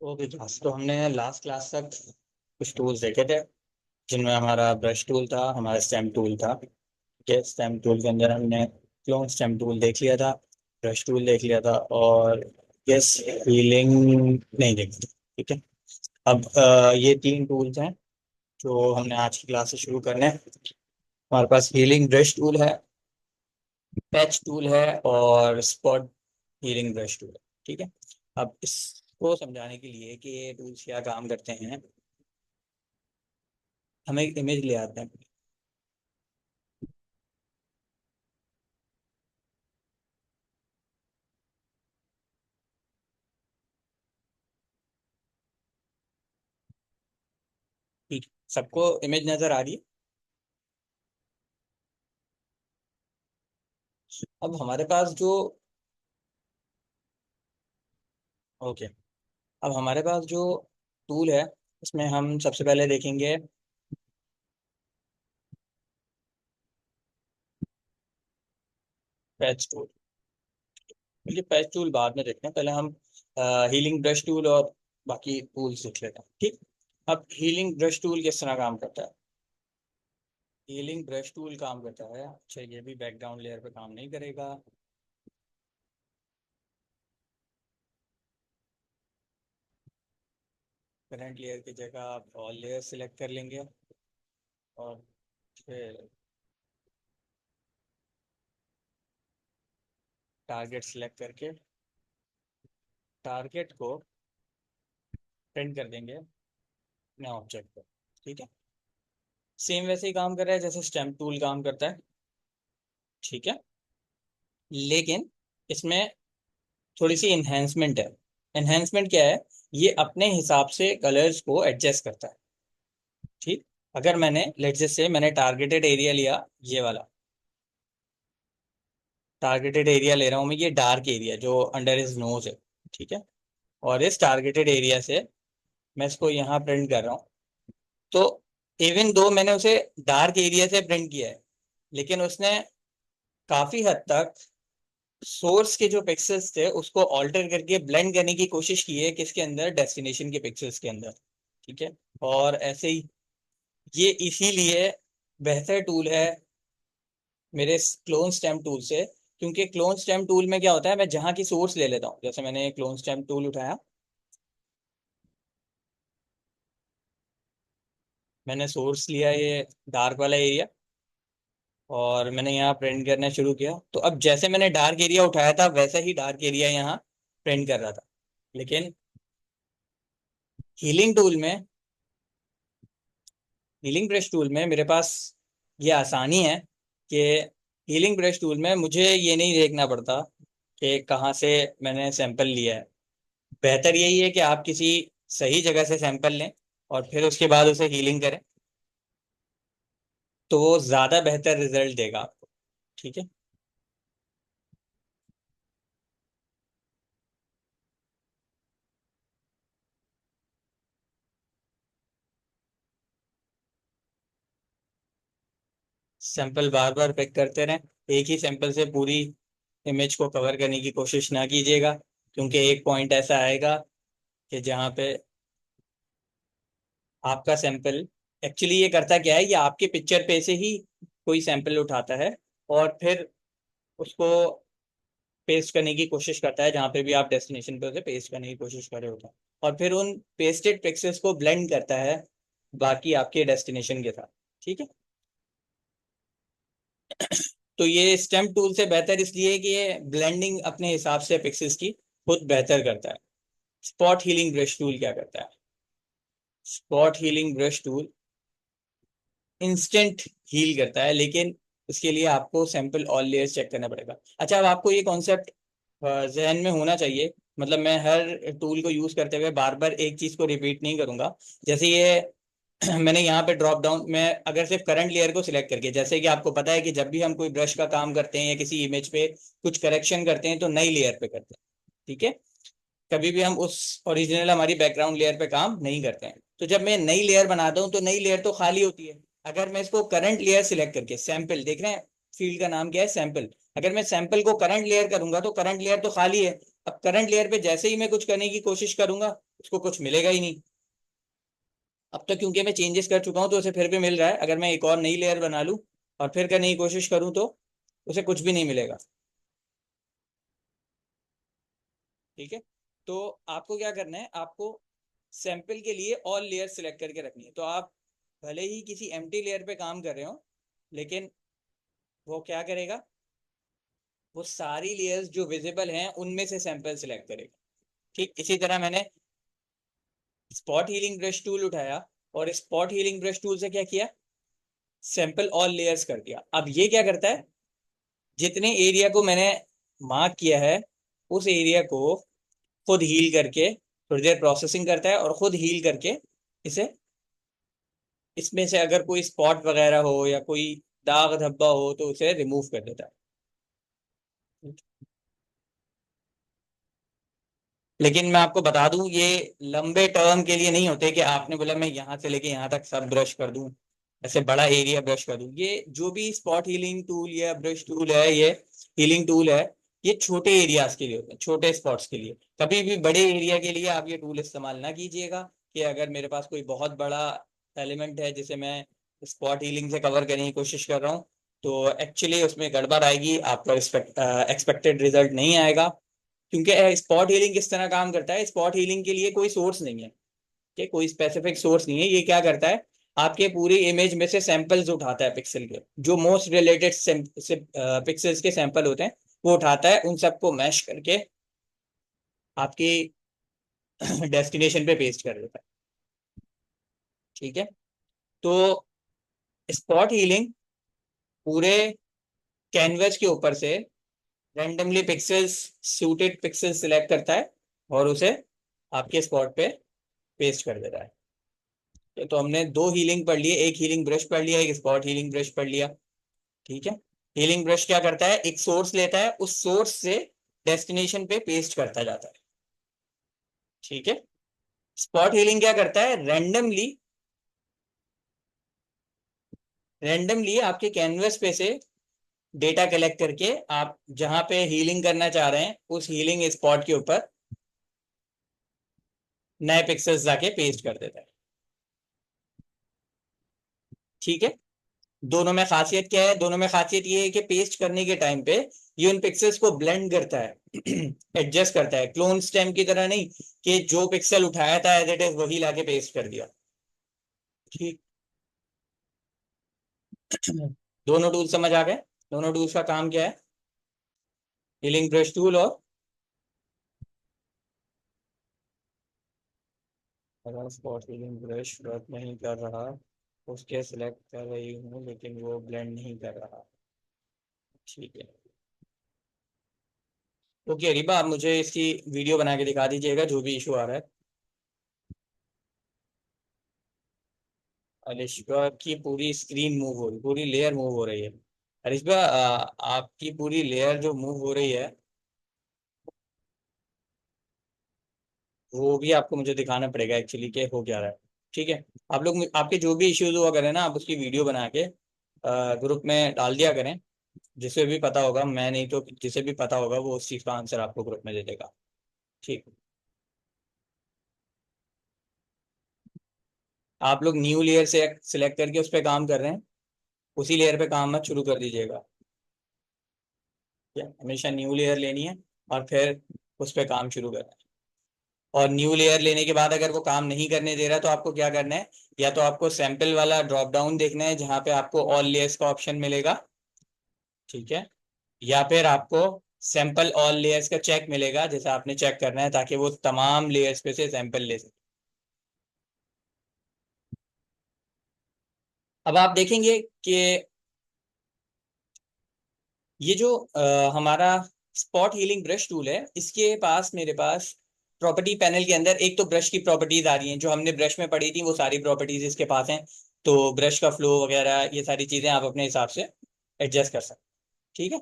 Okay class. तो हमने last class तक कुछ टूल्स देखे थे जिनमें हमारा ब्रश टूल था, हमारा स्टेम टूल था। ये स्टेम टूल के अंदर हमने क्लोन स्टेम टूल देख लिया था, ब्रश टूल देख लिया था और यस हीलिंग नहीं देखी थी। ठीक है। अब ये तीन टूल्स हैं जो हमने आज की क्लास से शुरू करने हैं। हमारे पास हीलिंग ब्रश टूल है, पैच टूल है और स्पॉट हीलिंग ब्रश टूल है। ठीक है। अब इसको समझाने के लिए कि ये टूल्स क्या काम करते हैं, हमें एक इमेज ले आते हैं। ठीक, सबको इमेज नजर आ रही है। अब हमारे पास जो ओके, अब हमारे पास जो टूल है इसमें हम सबसे पहले देखेंगे पैच टूल। ये पैच टूल बाद में देखते हैं, पहले हम हीलिंग ब्रश टूल और बाकी टूल्स देख लेते हैं। ठीक। अब हीलिंग ब्रश टूल किस तरह काम करता है? हीलिंग ब्रश टूल काम करता है, अच्छा ये भी बैकग्राउंड लेयर पे काम नहीं करेगा। करंट लेयर की जगह आप ऑल लेयर सिलेक्ट कर लेंगे और फिर टारगेट सिलेक्ट करके टारगेट को प्रिंट कर देंगे अपने ऑब्जेक्ट पर। ठीक है। सेम वैसे ही काम कर रहा है जैसे स्टैम्प टूल काम करता है। ठीक है। लेकिन इसमें थोड़ी सी इन्हेंसमेंट है। इन्हेंसमेंट क्या है? ये अपने हिसाब से कलर्स को एडजस्ट करता है। ठीक। अगर मैंने लेट्स जस्ट से मैंने टारगेटेड एरिया लिया, ये वाला टारगेटेड एरिया ले रहा हूँ मैं, ये डार्क एरिया जो अंडर हिज नोज है। ठीक है। और इस टारगेटेड एरिया से मैं इसको यहाँ प्रिंट कर रहा हूँ। तो इवन दो मैंने उसे डार्क एरिया से प्रिंट किया है, लेकिन उसने काफी हद तक सोर्स के जो पिक्सेल्स थे उसको ऑल्टर करके ब्लेंड करने की कोशिश की है, किसके अंदर? डेस्टिनेशन के पिक्सेल्स के अंदर। ठीक है। और ऐसे ही ये इसीलिए बेहतर टूल है मेरे क्लोन स्टैम्प टूल से, क्योंकि क्लोन स्टैम्प टूल में क्या होता है, मैं जहां की सोर्स ले लेता हूँ। जैसे मैंने क्लोन स्टैम्प टूल उठाया, मैंने सोर्स लिया ये डार्क वाला एरिया और मैंने यहाँ प्रिंट करना शुरू किया। तो अब जैसे मैंने डार्क एरिया उठाया था वैसा ही डार्क एरिया यहाँ प्रिंट कर रहा था। लेकिन हीलिंग टूल में हीलिंग ब्रश टूल में मेरे पास ये आसानी है कि हीलिंग ब्रश टूल में मुझे ये नहीं देखना पड़ता कि कहाँ से मैंने सैंपल लिया है। बेहतर यही है कि आप किसी सही जगह से सैंपल लें और फिर उसके बाद उसे हीलिंग करें, तो वो ज़्यादा बेहतर रिजल्ट देगा आपको। ठीक है। सैंपल बार बार पिक करते रहें, एक ही सैंपल से पूरी इमेज को कवर करने की कोशिश ना कीजिएगा, क्योंकि एक पॉइंट ऐसा आएगा कि जहाँ पे आपका सैंपल एक्चुअली ये करता क्या है, ये आपके पिक्चर पे से ही कोई सैंपल उठाता है और फिर उसको पेस्ट करने की कोशिश करता है जहाँ पे भी आप डेस्टिनेशन पे उसे पेस्ट करने की कोशिश कर रहे होते हैं, और फिर उन पेस्टेड पिक्सेल्स को ब्लेंड करता है बाकी आपके डेस्टिनेशन के साथ। ठीक है। तो ये स्टेम टूल से बेहतर इसलिए है कि ये ब्लेंडिंग अपने हिसाब से पिक्सेल्स की खुद बेहतर करता है। स्पॉट हीलिंग ब्रश टूल क्या करता है? Spot healing brush tool instant heal करता है, लेकिन उसके लिए आपको सैंपल ऑल लेयर्स चेक करना पड़ेगा। अच्छा, अब आपको ये कॉन्सेप्ट जहन में होना चाहिए, मतलब मैं हर टूल को यूज करते हुए बार बार एक चीज को रिपीट नहीं करूंगा। जैसे ये मैंने यहाँ पे ड्रॉप डाउन में अगर सिर्फ करंट लेयर को सिलेक्ट करके, जैसे कि आपको पता है कि जब भी हम कोई ब्रश का काम करते हैं या किसी इमेज पे कुछ करेक्शन करते हैं तो नई लेयर पे करते हैं। ठीक है। कभी भी हम उस ओरिजिनल हमारी बैकग्राउंड लेयर पे काम नहीं करते हैं। तो जब मैं नई लेयर बनाता हूँ तो नई लेयर तो खाली होती है। अगर मैं इसको करंट लेयर सिलेक्ट करके सैंपल देख रहे हैं, फील्ड का नाम क्या है? सैंपल। अगर मैं सैंपल को करंट लेयर करूंगा तो करंट लेयर तो खाली है। अब करंट लेयर पे जैसे ही मैं कुछ करने की कोशिश करूंगा उसको कुछ मिलेगा ही नहीं। अब तो क्योंकि मैं चेंजेस कर चुका हूँ तो उसे फिर भी मिल रहा है। अगर मैं एक और नई लेयर बना लूँ और फिर करने की कोशिश करूँ तो उसे कुछ भी नहीं मिलेगा। ठीक है। तो आपको क्या करना है, आपको सैंपल के लिए ऑल लेयर सिलेक्ट करके रखनी है। तो आप भले ही किसी एम्प्टी लेयर पे काम कर रहे हो, लेकिन वो क्या करेगा, वो सारी लेयर्स जो विजिबल हैं उनमें से सैंपल सिलेक्ट करेगा। ठीक इसी तरह मैंने स्पॉट हीलिंग ब्रश टूल उठाया और स्पॉट हीलिंग ब्रश टूल से क्या किया, सैंपल ऑल लेयर्स कर दिया। अब ये क्या करता है, जितने एरिया को मैंने मार्क किया है उस एरिया को खुद हील करके थोड़ी देर प्रोसेसिंग करता है और खुद हील करके इसे, इसमें से अगर कोई स्पॉट वगैरह हो या कोई दाग धब्बा हो तो उसे रिमूव कर देता है। लेकिन मैं आपको बता दूं, ये लंबे टर्म के लिए नहीं होते कि आपने बोला मैं यहाँ से लेके यहाँ तक सब ब्रश कर दूं, ऐसे बड़ा एरिया ब्रश कर दूं। ये जो भी स्पॉट हीलिंग टूल या ब्रश टूल है, ये हीलिंग टूल है, ये छोटे एरियाज के लिए होते हैं, छोटे स्पॉट्स के लिए। कभी भी बड़े एरिया के लिए आप ये टूल इस्तेमाल ना कीजिएगा। कि अगर मेरे पास कोई बहुत बड़ा एलिमेंट है जिसे मैं स्पॉट हीलिंग से कवर करने की कोशिश कर रहा हूँ, तो एक्चुअली उसमें गड़बड़ आएगी, आपका एक्सपेक्टेड रिजल्ट नहीं आएगा। क्योंकि स्पॉट हीलिंग किस तरह काम करता है, स्पॉट हीलिंग के लिए कोई सोर्स नहीं है, कि कोई स्पेसिफिक सोर्स नहीं है। ये क्या करता है, आपके पूरी इमेज में से सैंपल्स उठाता है, पिक्सल के जो मोस्ट रिलेटेड पिक्सल्स के सैंपल होते हैं वो उठाता है, उन सबको मैश करके आपकी डेस्टिनेशन पे पेस्ट कर देता है। ठीक है। तो स्पॉट हीलिंग पूरे कैनवस के ऊपर से randomly pixels, suited pixels select करता है और उसे आपके स्पॉट पे पेस्ट कर देता है। तो हमने दो हीलिंग पढ़ लिए, एक हीलिंग ब्रश पढ़ लिया, एक स्पॉट हीलिंग ब्रश पढ़ लिया। ठीक है। हीलिंग ब्रश क्या करता है, एक सोर्स लेता है, उस सोर्स से डेस्टिनेशन पे पेस्ट करता जाता है। ठीक है। स्पॉट हीलिंग क्या करता है, रैंडमली रैंडमली आपके कैनवस पे से डेटा कलेक्ट करके आप जहां पे हीलिंग करना चाह रहे हैं उस हीलिंग स्पॉट के ऊपर नए पिक्सल्स जाके पेस्ट कर देता है। ठीक है। दोनों में खासियत क्या है, दोनों में खासियत ये है कि पेस्ट करने के टाइम पे ये उन पिक्सेल्स को ब्लेंड करता है, एडजस्ट करता है, क्लोन स्टेम की तरह नहीं कि जो पिक्सल उठाया था एज इट इज वही लाके पेस्ट कर दिया। ठीक। दोनों टूल समझ आ गए, दोनों टूल्स का काम क्या है, हीलिंग ब्रश टूल और अगर स्पॉट हीलिंग ब्रश वर्क नहीं कर रहा, उसके सिलेक्ट कर रही हूँ लेकिन वो ब्लेंड नहीं कर रहा। ठीक है। ओके रिबा, आप मुझे इसकी वीडियो बना के दिखा दीजिएगा जो भी इशू आ रहा है। अलिशबा की पूरी स्क्रीन मूव हो रही, पूरी लेयर मूव हो रही है। अलिशबा, आपकी पूरी लेयर जो मूव हो रही है वो भी आपको मुझे दिखाना पड़ेगा एक्चुअली कि हो क्या रहा है। ठीक है। आप लोग आपके जो भी इश्यूज हुआ करें ना, आप उसकी वीडियो बना के ग्रुप में डाल दिया करें। जिसे भी पता होगा, मैं नहीं तो जिसे भी पता होगा वो उस चीज़ का आंसर आपको ग्रुप में दे देगा। ठीक। आप लोग न्यू लेयर से सिलेक्ट करके उस पर काम कर रहे हैं, उसी लेयर पे काम मत शुरू कर दीजिएगा। ठीक है? हमेशा न्यू लेयर लेनी है और फिर उस पर काम शुरू करना है। और न्यू लेयर लेने के बाद अगर वो काम नहीं करने दे रहा तो आपको क्या करना है, या तो आपको सैंपल वाला ड्रॉप डाउन देखना है जहां पे आपको ऑल लेयर्स का ऑप्शन मिलेगा। ठीक है। या फिर आपको सैंपल ऑल लेयर्स का चेक मिलेगा, जैसे आपने चेक करना है ताकि वो तमाम लेयर्स पे से सैंपल ले सके। अब आप देखेंगे कि ये जो हमारा स्पॉट हीलिंग ब्रश टूल है, इसके पास मेरे पास प्रॉपर्टी पैनल के अंदर एक तो ब्रश की प्रॉपर्टीज आ रही हैं, जो हमने ब्रश में पढ़ी थी वो सारी प्रॉपर्टीज इसके पास हैं। तो ब्रश का फ्लो वगैरह ये सारी चीजें आप अपने हिसाब से एडजस्ट कर सकते हैं। ठीक है।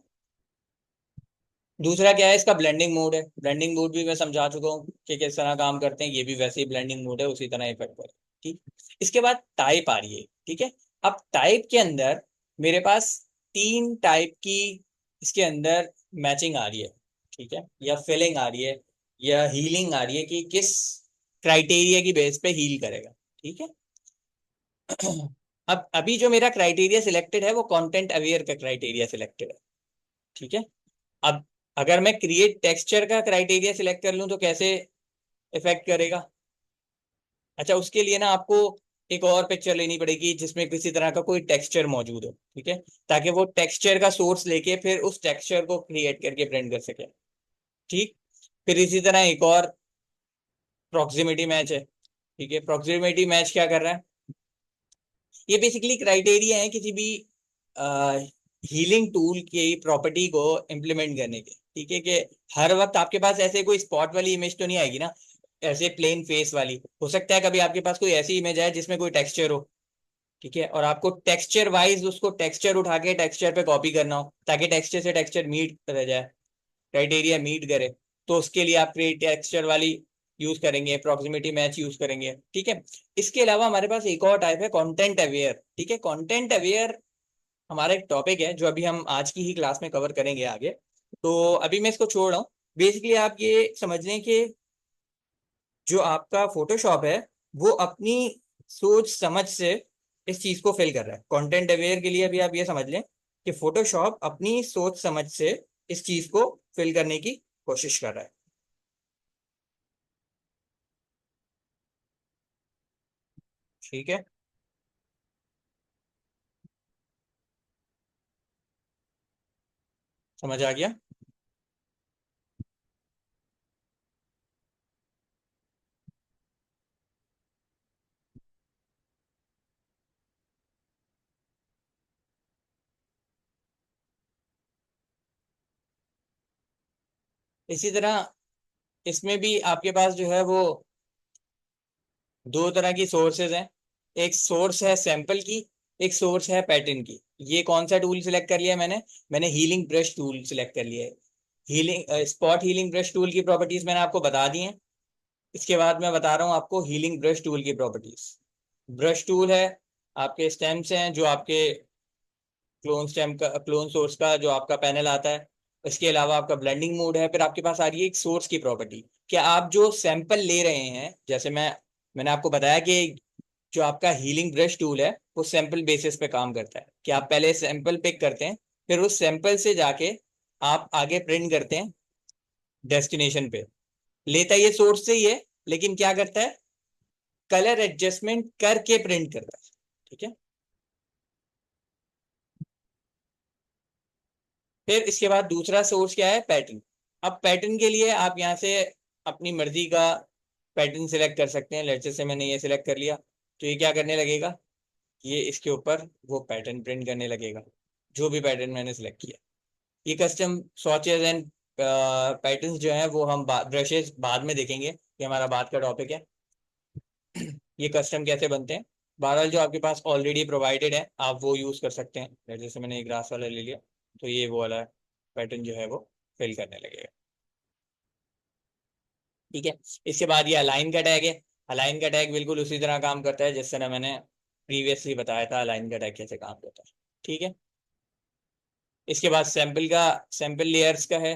दूसरा क्या है, इसका ब्लेंडिंग मोड है। ब्लेंडिंग मोड भी मैं समझा चुका हूँ कि किस तरह काम करते हैं, ये भी वैसे ही ब्लेंडिंग मोड है, उसी तरह इफेक्ट करे। ठीक। इसके बाद टाइप आ रही है। ठीक है। अब टाइप के अंदर मेरे पास तीन टाइप की इसके अंदर मैचिंग आ रही है। ठीक है। या फिलिंग आ रही है या हीलिंग आ रही है कि किस क्राइटेरिया की बेस पे हील करेगा। ठीक है। अब अभी जो मेरा क्राइटेरिया सिलेक्टेड है वो कंटेंट अवेयर का क्राइटेरिया सिलेक्टेड है। ठीक है। अब अगर मैं क्रिएट टेक्सचर का क्राइटेरिया सिलेक्ट कर लूं तो कैसे इफेक्ट करेगा? अच्छा, उसके लिए ना आपको एक और पिक्चर लेनी पड़ेगी जिसमें किसी तरह का कोई टेक्सचर मौजूद हो। ठीक है। ताकि वो टेक्सचर का सोर्स लेके फिर उस टेक्सचर को क्रिएट करके प्रिंट कर सके। ठीक। फिर इसी तरह एक और प्रॉक्सिमिटी मैच है। ठीक है। प्रॉक्सिमिटी मैच क्या कर रहा है? ये बेसिकली क्राइटेरिया है किसी भी हीलिंग टूल की प्रॉपर्टी को इम्प्लीमेंट करने के। ठीक है। कि हर वक्त आपके पास ऐसे कोई स्पॉट वाली इमेज तो नहीं आएगी ना, ऐसे प्लेन फेस वाली। हो सकता है कभी आपके पास कोई ऐसी इमेज आए जिसमें कोई टेक्सचर हो। ठीक है। और आपको टेक्सचर वाइज उसको टेक्सचर उठा के टेक्सचर पे कॉपी करना हो ताकि टेक्सचर से टेक्सचर मीट रह जाए, क्राइटेरिया मीट करे। तो उसके लिए आप क्रिएट टेक्सचर वाली यूज करेंगे, प्रॉक्सिमिटी मैच यूज करेंगे। ठीक है। इसके अलावा हमारे पास एक और टाइप है कंटेंट अवेयर। ठीक है। कंटेंट अवेयर हमारा एक टॉपिक है जो अभी हम आज की ही क्लास में कवर करेंगे आगे। तो अभी मैं इसको छोड़ रहा हूँ। बेसिकली आप ये समझ लें कि जो आपका फोटोशॉप है वो अपनी सोच समझ से इस चीज को फिल कर रहा है। कंटेंट अवेयर के लिए भी आप ये समझ लें कि फोटोशॉप अपनी सोच समझ से इस चीज को फिल करने की कोशिश कर रहा है। ठीक है। समझ आ गया? इसी तरह इसमें भी आपके पास जो है वो दो तरह की सोर्सेज हैं। एक सोर्स है सैंपल की, एक सोर्स है पैटर्न की। ये कौन सा टूल सिलेक्ट कर लिया मैंने हीलिंग ब्रश टूल सिलेक्ट कर लिया है। Healing spot healing brush tool की प्रॉपर्टीज मैंने आपको बता दी हैं। इसके बाद मैं बता रहा हूँ आपको हीलिंग ब्रश टूल की प्रॉपर्टीज। ब्रश टूल है, आपके स्टेम्स हैं जो आपके क्लोन स्टेम का क्लोन सोर्स का जो आपका पैनल आता है। इसके अलावा आपका ब्लेंडिंग मोड है। फिर आपके पास आ रही है एक सोर्स की प्रॉपर्टी कि आप जो सैंपल ले रहे हैं, जैसे मैंने आपको बताया कि जो आपका हीलिंग ब्रश टूल है वो सैंपल बेसिस पे काम करता है कि आप पहले सैंपल पिक करते हैं, फिर उस सैंपल से जाके आप आगे प्रिंट करते हैं डेस्टिनेशन पे। लेता ये सोर्स से ही है, लेकिन क्या करता है, कलर एडजस्टमेंट करके प्रिंट करता है। ठीक है। फिर इसके बाद दूसरा सोर्स क्या है, पैटर्न। अब पैटर्न के लिए आप यहाँ से अपनी मर्जी का पैटर्न सिलेक्ट कर सकते हैं। लेट्स से मैंने ये सिलेक्ट कर लिया तो ये क्या करने लगेगा, ये इसके ऊपर वो पैटर्न प्रिंट करने लगेगा जो भी पैटर्न मैंने सिलेक्ट किया। ये कस्टम स्वॉचेस एंड पैटर्न्स जो हैं वो हम ब्रशेस बाद में देखेंगे, ये हमारा बाद का टॉपिक है। ये कस्टम कैसे बनते हैं। बहरहाल जो आपके पास ऑलरेडी प्रोवाइडेड है आप वो यूज कर सकते हैं। जैसे मैंने एक ग्रास वाला ले लिया तो ये वो वाला पैटर्न जो है वो फिल करने लगेगा। ठीक है। इसके बाद ये अलाइन का टैग है। अलाइन का टैग बिल्कुल उसी तरह काम करता है जिस तरह मैंने प्रीवियसली बताया था अलाइन का टैग कैसे काम करता है। ठीक है। इसके बाद सैंपल लेयर्स का है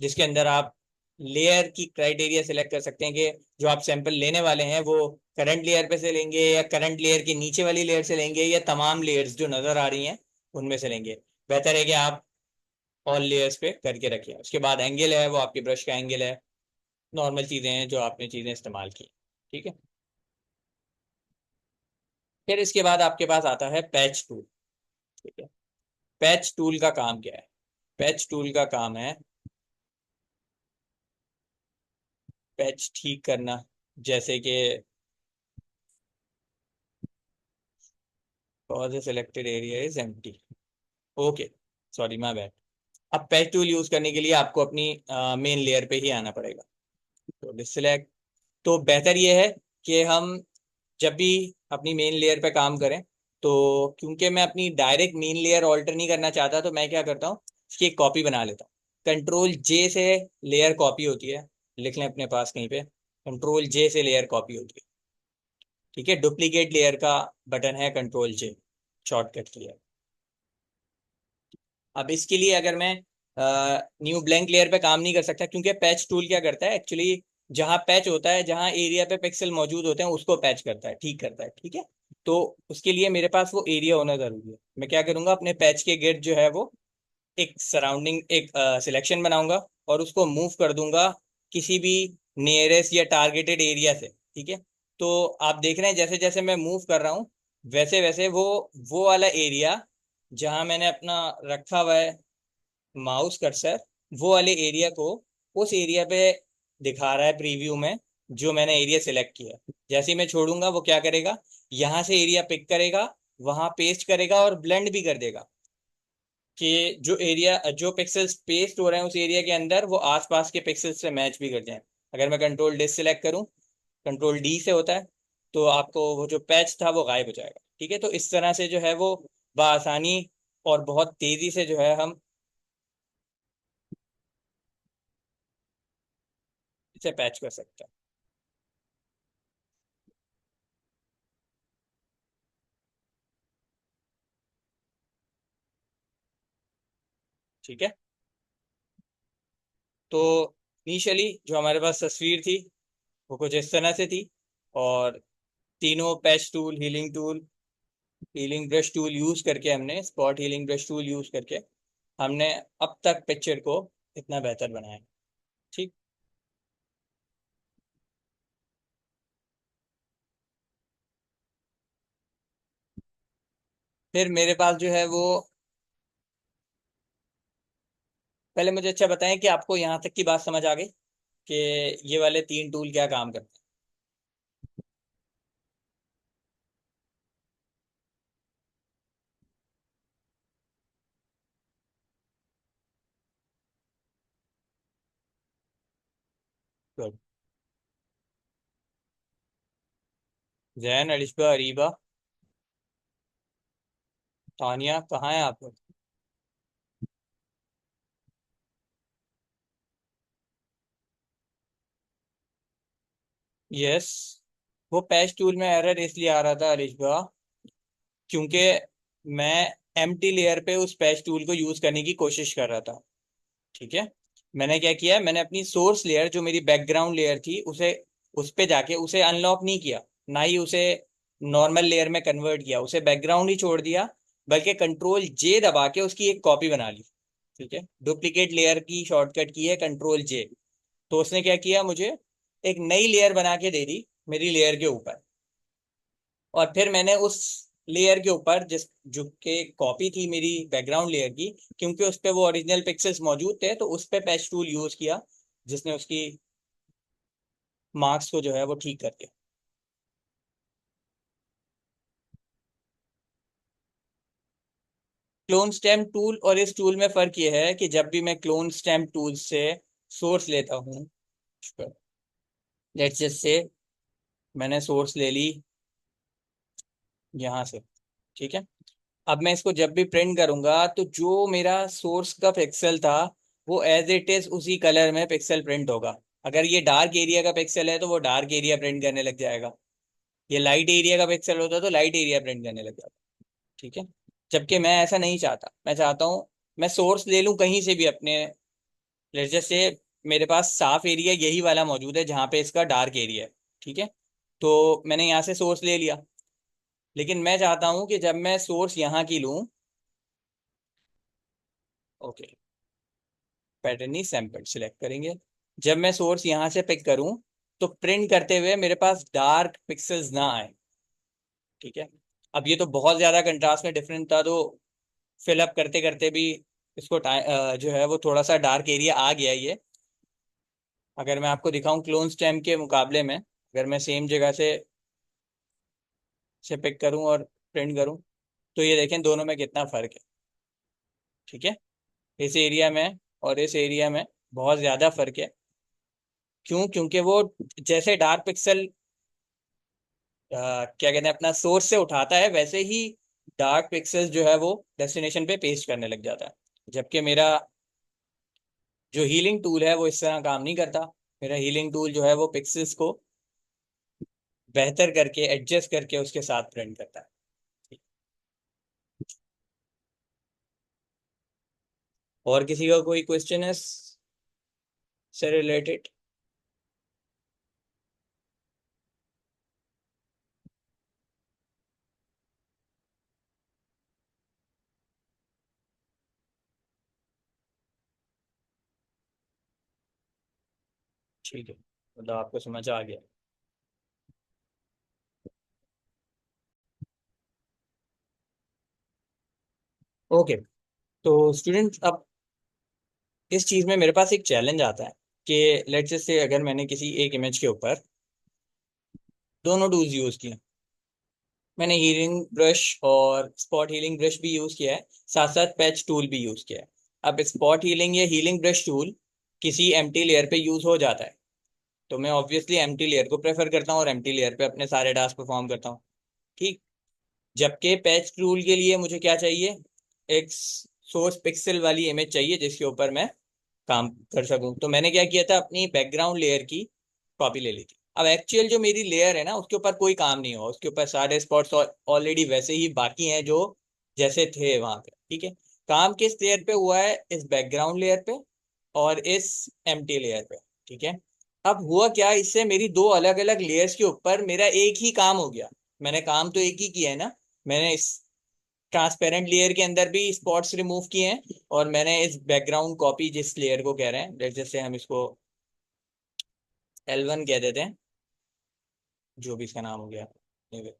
जिसके अंदर आप लेयर की क्राइटेरिया सिलेक्ट कर सकते हैं कि जो आप सैंपल लेने वाले हैं वो करंट लेयर पे से लेंगे या करंट लेयर के नीचे वाली लेयर से लेंगे या तमाम लेयर्स जो नजर आ रही हैं उनमें से लेंगे। बेहतर है कि आप ऑल लेयर्स पे करके रखें। उसके बाद एंगल है, वो आपके ब्रश का एंगल है। नॉर्मल चीजें हैं जो आपने चीजें इस्तेमाल की। ठीक है। फिर इसके बाद आपके पास आता है पैच टूल। ठीक है। पैच टूल का काम क्या है? पैच टूल का काम है पैच ठीक करना। जैसे कि cause a selected area is empty। Okay, sorry my bad. अब पैच टूल यूज करने के लिए आपको अपनी मेन लेयर पे ही आना पड़ेगा। तो डिसलेक्ट। तो बेहतर ये है कि हम जब भी अपनी मेन लेयर पे काम करें तो क्योंकि मैं अपनी डायरेक्ट मेन लेयर ऑल्टर नहीं करना चाहता तो मैं क्या करता हूँ, इसकी एक कॉपी बना लेता हूँ। कंट्रोल जे से लेयर कॉपी होती है, लिख लें अपने पास कहीं पे, कंट्रोल जे से लेयर कॉपी होती है। ठीक है। डुप्लीकेट लेयर का बटन है कंट्रोल जे, शॉर्टकट की है। अब इसके लिए अगर मैं न्यू ब्लैंक लेयर पे काम नहीं कर सकता क्योंकि पैच टूल क्या करता है एक्चुअली, जहां पैच होता है, जहां एरिया पे पिक्सल मौजूद होते हैं उसको पैच करता है, ठीक करता है, ठीक है। तो उसके लिए मेरे पास वो एरिया होना जरूरी है। मैं क्या करूंगा, अपने पैच के गिर्द जो है वो एक सराउंडिंग, एक सिलेक्शन बनाऊंगा और उसको मूव कर दूंगा किसी भी नियरेस्ट या टारगेटेड एरिया से, ठीक है। तो आप देख रहे हैं जैसे जैसे मैं मूव कर रहा हूँ, वैसे वैसे वो वाला एरिया जहां मैंने अपना रखा हुआ है माउस कर्सर, वो वाले एरिया को उस एरिया पे दिखा रहा है प्रीव्यू में, जो मैंने एरिया सिलेक्ट किया। जैसे ही मैं छोड़ूंगा वो क्या करेगा, यहाँ से एरिया पिक करेगा, वहां पेस्ट करेगा और ब्लेंड भी कर देगा कि जो एरिया, जो पिक्सेल्स पेस्ट हो रहे हैं उस एरिया के अंदर, वो आसपास के पिक्सेल्स से मैच भी कर जाएं। अगर मैं कंट्रोल डी सेलेक्ट करूं, कंट्रोल डी से होता है, तो आपको वो जो पैच था वो गायब हो जाएगा, ठीक है। तो इस तरह से जो है वो बआसानी और बहुत तेजी से जो है हम इसे पैच कर सकते हैं, ठीक है। तो इनिशियली जो हमारे पास तस्वीर थी वो कुछ इस तरह से थी, और तीनों patch tool, healing tool, healing brush tool use करके, हमने spot healing brush tool use करके हमने अब तक पिक्चर को इतना बेहतर बनाया, ठीक। फिर मेरे पास जो है वो, पहले मुझे अच्छा बताएं कि आपको यहाँ तक की बात समझ आ गई कि ये वाले तीन टूल क्या काम करते हैं। गुड। जैन, अलिशबा, अरीबा, तानिया, कहाँ है आप लोग? यस। वो पैच टूल में एरर इसलिए आ रहा था अलिशबा, क्योंकि मैं एम्प्टी लेयर पे उस पैच टूल को यूज करने की कोशिश कर रहा था, ठीक है। मैंने क्या किया, मैंने अपनी सोर्स लेयर जो मेरी बैकग्राउंड लेयर थी उसे, उस पे जाके उसे अनलॉक नहीं किया, ना ही उसे नॉर्मल लेयर में कन्वर्ट किया, उसे बैकग्राउंड ही छोड़ दिया, बल्कि कंट्रोल जे दबा के उसकी एक कॉपी बना ली, ठीक है। डुप्लीकेट लेयर की शॉर्टकट की है कंट्रोल जे। तो उसने क्या किया, मुझे एक नई लेयर बना के दे दी मेरी लेयर के ऊपर, और फिर मैंने उस लेयर के ऊपर, जिस जो के कॉपी थी मेरी बैकग्राउंड लेयर की, क्योंकि उस पे वो ओरिजिनल पिक्सेल्स मौजूद थे, तो उस पे पैच टूल यूज किया, जिसने उसकी मार्क्स को जो है वो ठीक कर दिया। क्लोन स्टैम्प टूल और इस टूल में फर्क ये है कि जब भी मैं क्लोन स्टैम्प टूल से सोर्स लेता हूँ, लेट्स जस्ट से मैंने सोर्स ले ली यहाँ से, ठीक है। अब मैं इसको जब भी प्रिंट करूंगा तो जो मेरा सोर्स का पिक्सल था वो एज इट इज उसी कलर में पिक्सल प्रिंट होगा। अगर ये डार्क एरिया का पिक्सल है तो वो डार्क एरिया प्रिंट करने लग जाएगा, ये लाइट एरिया का पिक्सल होता तो लाइट एरिया प्रिंट करने लग जाता, ठीक है। जबकि मैं ऐसा नहीं चाहता, मैं चाहता हूँ मैं सोर्स ले लूँ कहीं से भी अपने, जैसे मेरे पास साफ एरिया यही वाला मौजूद है जहाँ पे इसका डार्क एरिया है, ठीक है। तो मैंने यहाँ से सोर्स ले लिया, लेकिन मैं चाहता हूँ कि जब मैं सोर्स यहाँ की लूँ, ओके, पैटर्न ही सैंपल सिलेक्ट करेंगे, जब मैं सोर्स यहाँ से पिक करूँ तो प्रिंट करते हुए मेरे पास डार्क पिक्सेल्स ना आए, ठीक है। अब ये तो बहुत ज़्यादा कंट्रास्ट में डिफरेंट था, तो फिलअप करते करते भी इसको जो है वो थोड़ा सा डार्क एरिया आ गया ये। अगर मैं आपको दिखाऊं क्लोन स्टैम्प के मुकाबले में, अगर मैं सेम जगह से पिक करूं और प्रिंट करूं, तो ये देखें दोनों में कितना फ़र्क है, ठीक है। इस एरिया में और इस एरिया में बहुत ज़्यादा फ़र्क है। क्यों? क्योंकि वो जैसे डार्क पिक्सल क्या कहते हैं अपना सोर्स से उठाता है, वैसे ही डार्क पिक्सेल्स जो है वो डेस्टिनेशन पे पेस्ट करने लग जाता है। जबकि मेरा जो हीलिंग टूल है वो इस तरह काम नहीं करता। मेरा हीलिंग टूल जो है वो पिक्सेल्स को बेहतर करके, एडजस्ट करके उसके साथ प्रिंट करता है। और किसी का कोई क्वेश्चन है से रिलेटेड? ठीक है, मतलब आपको समझ आ गया। ओके। तो स्टूडेंट, अब इस चीज में मेरे पास एक चैलेंज आता है कि लेट्स जस्ट से अगर मैंने किसी एक इमेज के ऊपर दोनों टूल्स यूज किए, मैंने हीलिंग ब्रश और स्पॉट हीलिंग ब्रश भी यूज किया है, साथ साथ पैच टूल भी यूज किया है। अब स्पॉट हीलिंग या हीलिंग ब्रश टूल किसी एम्प्टी लेयर पे यूज हो जाता है, तो मैं ऑब्वियसली एम्प्टी लेयर को प्रेफर करता हूँ और एम्प्टी लेयर पे अपने सारे टास्क परफॉर्म करता हूँ। ठीक। जबकि पैच टूल के लिए मुझे क्या चाहिए, एक सोर्स पिक्सल वाली इमेज चाहिए जिसके ऊपर मैं काम कर सकूं। तो मैंने क्या किया था, अपनी बैकग्राउंड लेयर की कॉपी ले ली थी। अब एक्चुअल जो मेरी लेयर है ना, उसके ऊपर कोई काम नहीं हुआ, उसके ऊपर सारे स्पॉट्स ऑलरेडी वैसे ही बाकी हैं जो जैसे थे वहां पे। ठीक है। काम किस लेयर पे हुआ है, इस बैकग्राउंड लेयर पे और इस एम्प्टी लेयर पे। ठीक है। अब हुआ क्या, इससे मेरी दो अलग अलग लेयर्स के ऊपर मेरा एक ही काम हो गया। मैंने काम तो एक ही किया है ना। मैंने इस ट्रांसपेरेंट लेयर के अंदर भी स्पॉट्स रिमूव किए हैं, और मैंने इस बैकग्राउंड कॉपी जिस लेयर को कह रहे हैं, जैसे हम इसको L1 कह देते हैं, जो भी इसका नाम हो गया। anyway,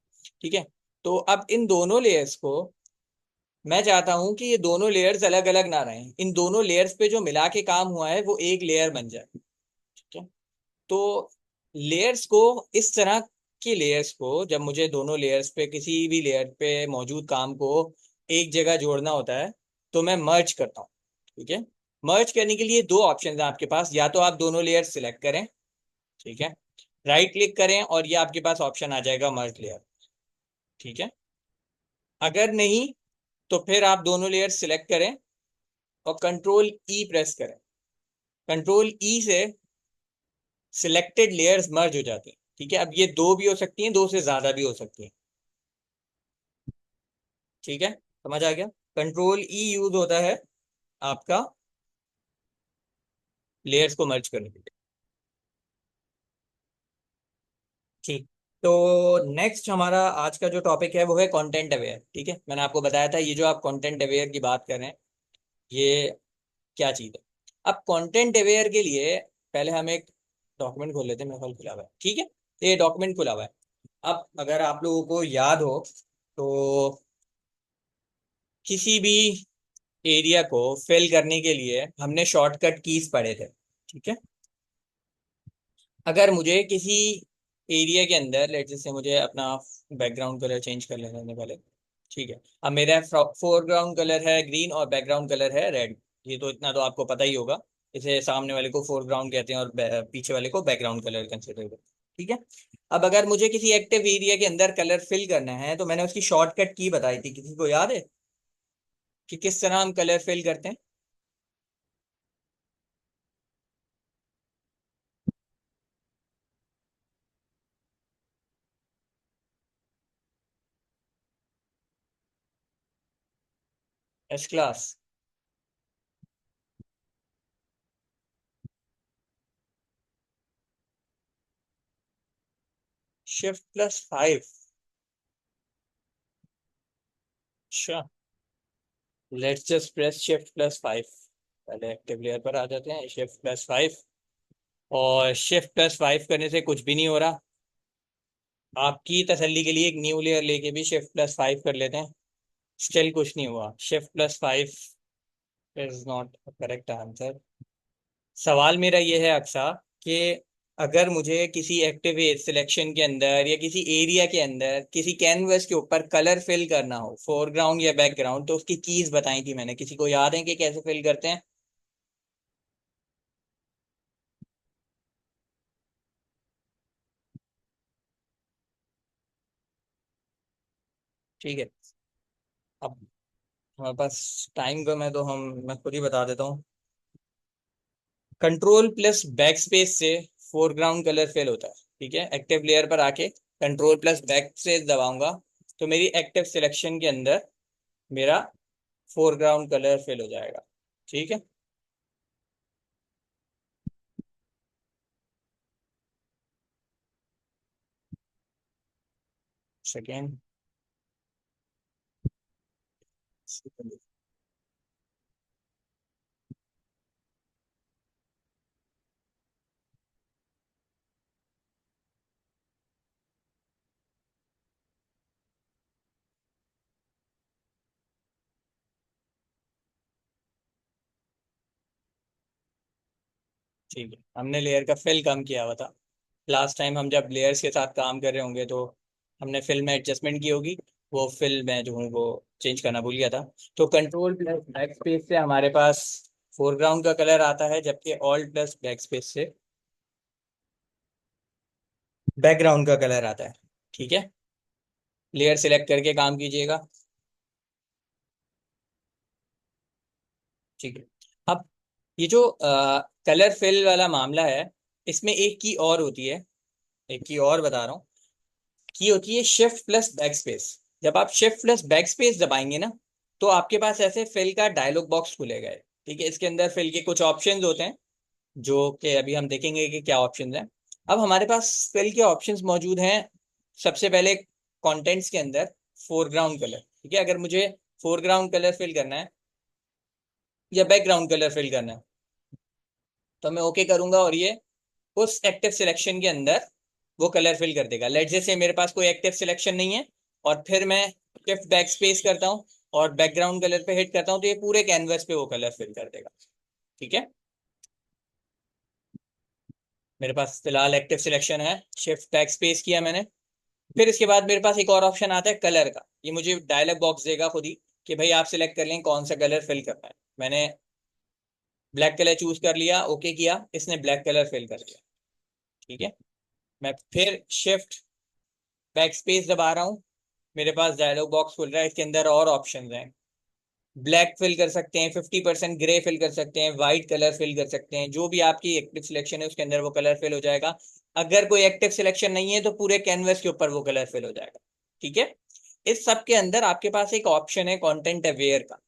ठीक है। तो अब इन दोनों लेयर्स को मैं चाहता हूं कि ये दोनों लेयर्स अलग अलग ना रहें, इन दोनों लेयर्स पे जो मिला के काम हुआ है वो एक लेयर बन जाए। ठीक है। तो लेयर्स को, इस तरह की लेयर्स को जब मुझे दोनों लेयर्स पे किसी भी लेयर पे मौजूद काम को एक जगह जोड़ना होता है, तो मैं मर्ज करता हूँ। ठीक है। मर्ज करने के लिए दो ऑप्शन है आपके पास, या तो आप दोनों लेयर सिलेक्ट करें, ठीक है, राइट क्लिक करें और ये आपके पास ऑप्शन आ जाएगा मर्ज लेयर। ठीक है। अगर नहीं, तो फिर आप दोनों लेयर सिलेक्ट करें और कंट्रोल ई प्रेस करें। कंट्रोल ई से सिलेक्टेड लेयर्स मर्ज हो जाती हैं। ठीक है। अब ये दो भी हो सकती हैं, दो से ज्यादा भी हो सकती हैं। ठीक है, समझ आ गया। कंट्रोल ई यूज होता है आपका लेयर्स को मर्ज करने के लिए। ठीक। तो नेक्स्ट हमारा आज का जो टॉपिक है वो है कंटेंट अवेयर। ठीक है, मैंने आपको बताया था ये जो आप कंटेंट अवेयर की बात कर रहे हैं, ये क्या चीज़ है। अब कंटेंट अवेयर के लिए पहले हम एक डॉक्यूमेंट खोल लेते हैं, मेरे ख्याल खुला हुआ है। ठीक है, तो ये डॉक्यूमेंट खुला हुआ है। अब अगर आप लोगों को याद हो, तो किसी भी एरिया को फिल करने के लिए हमने शॉर्टकट कीज पढ़े थे। ठीक है। अगर मुझे किसी एरिया के अंदर, लेट जैसे मुझे अपना बैकग्राउंड कलर चेंज कर लेने देने पहले। ठीक है। अब मेरा फोरग्राउंड कलर है ग्रीन और बैकग्राउंड कलर है रेड। ये तो इतना तो आपको पता ही होगा। इसे सामने वाले को फोरग्राउंड कहते हैं और पीछे वाले को बैकग्राउंड कलर कंसिडर करते हैं। ठीक है। अब अगर मुझे किसी एक्टिव एरिया के अंदर कलर फिल करना है, तो मैंने उसकी शॉर्टकट की बताई थी, किसी को याद है कि किस तरह हम कलर फिल करते हैं? S class. Shift+5। अच्छा, लेट्स जस्ट प्रेस Shift+5। पहले एक्टिव लेयर पर आ जाते हैं, Shift+5। और Shift+5 करने से कुछ भी नहीं हो रहा। आपकी तसल्ली के लिए एक न्यू लेयर लेके भी Shift+5 कर लेते हैं, स्टिल कुछ नहीं हुआ। Shift+5 is not correct answer. सवाल मेरा ये है अक्सा, कि अगर मुझे किसी एक्टिव सिलेक्शन के अंदर या किसी एरिया के अंदर किसी कैनवस के ऊपर कलर फिल करना हो, फोरग्राउंड या बैकग्राउंड, तो उसकी कीज बताई थी मैंने, किसी को याद है कि कैसे फिल करते हैं? ठीक है। अब हमारे पास टाइम कम है, तो मैं खुद ही बता देता हूँ। कंट्रोल प्लस बैक स्पेस से फोरग्राउंड कलर फिल होता है। ठीक है। एक्टिव लेयर पर आके कंट्रोल प्लस बैक स्पेस दबाऊंगा, तो मेरी एक्टिव सिलेक्शन के अंदर मेरा फोरग्राउंड कलर फिल हो जाएगा। ठीक है। सेकेंड। ठीक है, हमने लेयर का फिल कम किया हुआ था। लास्ट टाइम हम जब लेयर्स के साथ काम कर रहे होंगे तो हमने फिल में एडजस्टमेंट की होगी। वो फिल में जो हूँ वो चेंज करना भूल गया था। तो कंट्रोल प्लस बैक स्पेस से हमारे पास फोरग्राउंड का कलर आता है, जबकि ऑल्ट प्लस बैक स्पेस से बैकग्राउंड का कलर आता है। ठीक है, लेयर सिलेक्ट करके काम कीजिएगा। ठीक है। अब ये जो कलर फिल वाला मामला है, इसमें एक की और होती है, एक की और बता रहा हूँ। की होती है शिफ्ट प्लस बैक स्पेस। जब आप शिफ्ट प्लस बैक स्पेस दबाएंगे ना, तो आपके पास ऐसे फिल का डायलॉग बॉक्स खुलेगा। ठीक है, इसके अंदर फिल के कुछ ऑप्शंस होते हैं, जो कि अभी हम देखेंगे कि क्या ऑप्शंस हैं। अब हमारे पास फिल के ऑप्शंस मौजूद हैं। सबसे पहले कंटेंट्स के अंदर फोरग्राउंड कलर। ठीक है, अगर मुझे फोरग्राउंड कलर फिल करना है या बैकग्राउंड कलर फिल करना है, तो मैं ओके करूंगा और ये उस एक्टिव सिलेक्शन के अंदर वो कलर फिल कर देगा। लेट जैसे मेरे पास कोई एक्टिव सिलेक्शन नहीं है और फिर मैं शिफ्ट बैक स्पेस करता हूँ और बैकग्राउंड कलर पे हिट करता हूँ, तो ये पूरे कैनवस पे वो कलर फिल कर देगा। ठीक है, मेरे पास फिलहाल एक्टिव सिलेक्शन है, शिफ्ट बैक स्पेस किया मैंने। फिर इसके बाद मेरे पास एक और ऑप्शन आता है कलर का। ये मुझे डायलॉग बॉक्स देगा खुद ही कि भाई आप सिलेक्ट कर लें कौन सा कलर फिल करना है। मैंने ब्लैक कलर चूज कर लिया, ओके किया, इसने ब्लैक कलर फिल कर दिया। ठीक है, मैं फिर शिफ्ट बैक स्पेस दबा रहा हूँ। मेरे पास डायलॉग बॉक्स खुल रहा है, इसके अंदर और ऑप्शंस हैं। ब्लैक फिल कर सकते हैं, 50% ग्रे फिल कर सकते हैं, वाइट कलर फिल कर सकते हैं। जो भी आपकी एक्टिव सिलेक्शन है उसके अंदर वो कलर फिल हो जाएगा। अगर कोई एक्टिव सिलेक्शन नहीं है तो पूरे कैनवस के ऊपर वो कलर फिल हो जाएगा। ठीक है, इस सब के अंदर आपके पास एक ऑप्शन है कंटेंट अवेयर का।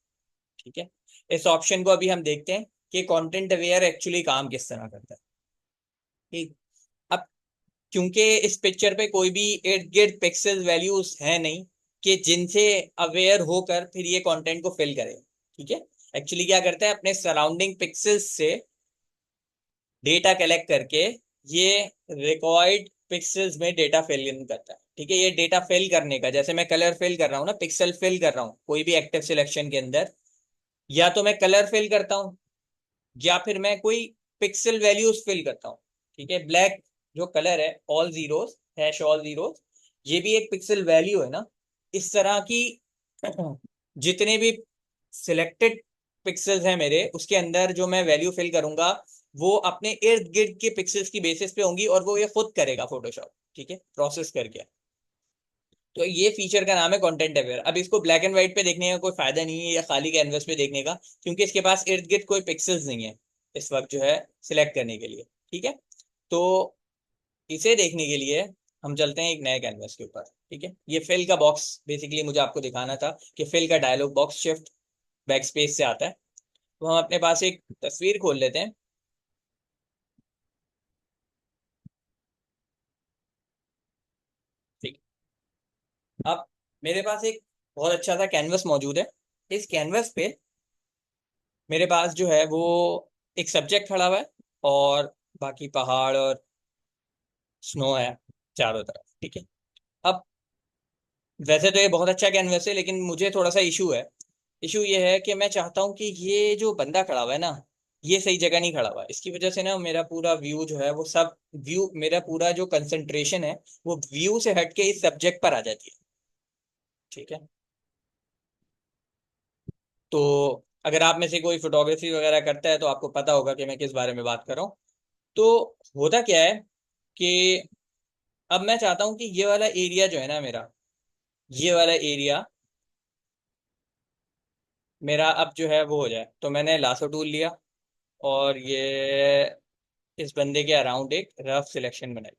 ठीक है, इस ऑप्शन को अभी हम देखते हैं कि कंटेंट अवेयर एक्चुअली काम किस तरह करता है। ठीक, अब क्योंकि इस पिक्चर पे कोई भी इर्द गिर्द पिक्सल वैल्यूज है नहीं कि जिनसे अवेयर होकर फिर ये कंटेंट को फिल करे। ठीक है, एक्चुअली क्या करता है, अपने सराउंडिंग पिक्सल्स से डेटा कलेक्ट करके ये रिकॉर्ड पिक्सल्स में डेटा फिल इन करता है। ठीक है, ये डेटा फिल करने का, जैसे मैं कलर फिल कर रहा हूँ ना, पिक्सल फिल कर रहा हूँ कोई भी एक्टिव सिलेक्शन के अंदर, या तो मैं कलर फिल करता हूँ या फिर मैं कोई पिक्सल वैल्यूज फिल करता हूँ। ठीक है, ब्लैक जो कलर है, all zeros, hash all zeros, ये भी एक पिक्सल वैल्यू है ना। इस तरह की जितने भी सिलेक्टेड पिक्सल्स हैं मेरे, उसके अंदर जो मैं वैल्यू फिल करूंगा वो अपने इर्द गिर्द के पिक्सल्स की बेसिस पे होंगी और वो ये खुद करेगा फोटोशॉप। ठीक है, प्रोसेस करके। तो ये फीचर का नाम है कंटेंट अवेयर। अब इसको ब्लैक एंड व्हाइट पे देखने का कोई फायदा नहीं है या खाली कैनवस पे देखने का, क्योंकि इसके पास इर्द गिर्द कोई पिक्सल्स नहीं है इस वक्त जो है सिलेक्ट करने के लिए। ठीक है, तो इसे देखने के लिए हम चलते हैं एक नए कैनवस के ऊपर। ठीक है, ये फिल का बॉक्स बेसिकली मुझे आपको दिखाना था कि फिल का dialogue box shift backspace से आता है। तो हम अपने पास एक तस्वीर खोल लेते हैं। ठीक, अब मेरे पास एक बहुत अच्छा सा कैनवस मौजूद है। इस कैनवस पे मेरे पास जो है वो एक सब्जेक्ट खड़ा हुआ है और बाकी पहाड़ और स्नो है चारों तरफ। ठीक है, अब वैसे तो ये बहुत अच्छा कैनवस है, लेकिन मुझे थोड़ा सा इशू है। इशू ये है कि मैं चाहता हूँ कि ये जो बंदा खड़ा हुआ है ना, ये सही जगह नहीं खड़ा हुआ है। इसकी वजह से ना मेरा पूरा व्यू जो है वो सब व्यू, मेरा पूरा जो कंसंट्रेशन है वो व्यू से हट के इस सब्जेक्ट पर आ जाती है। ठीक है, तो अगर आप में से कोई फोटोग्राफी वगैरह करता है तो आपको पता होगा कि मैं किस बारे में बात कर रहा हूँ। तो होता क्या है कि अब मैं चाहता हूँ कि ये वाला एरिया जो है ना मेरा, ये वाला एरिया मेरा अब जो है वो हो जाए। तो मैंने लासो टूल लिया और ये इस बंदे के अराउंड एक रफ सिलेक्शन बनाई।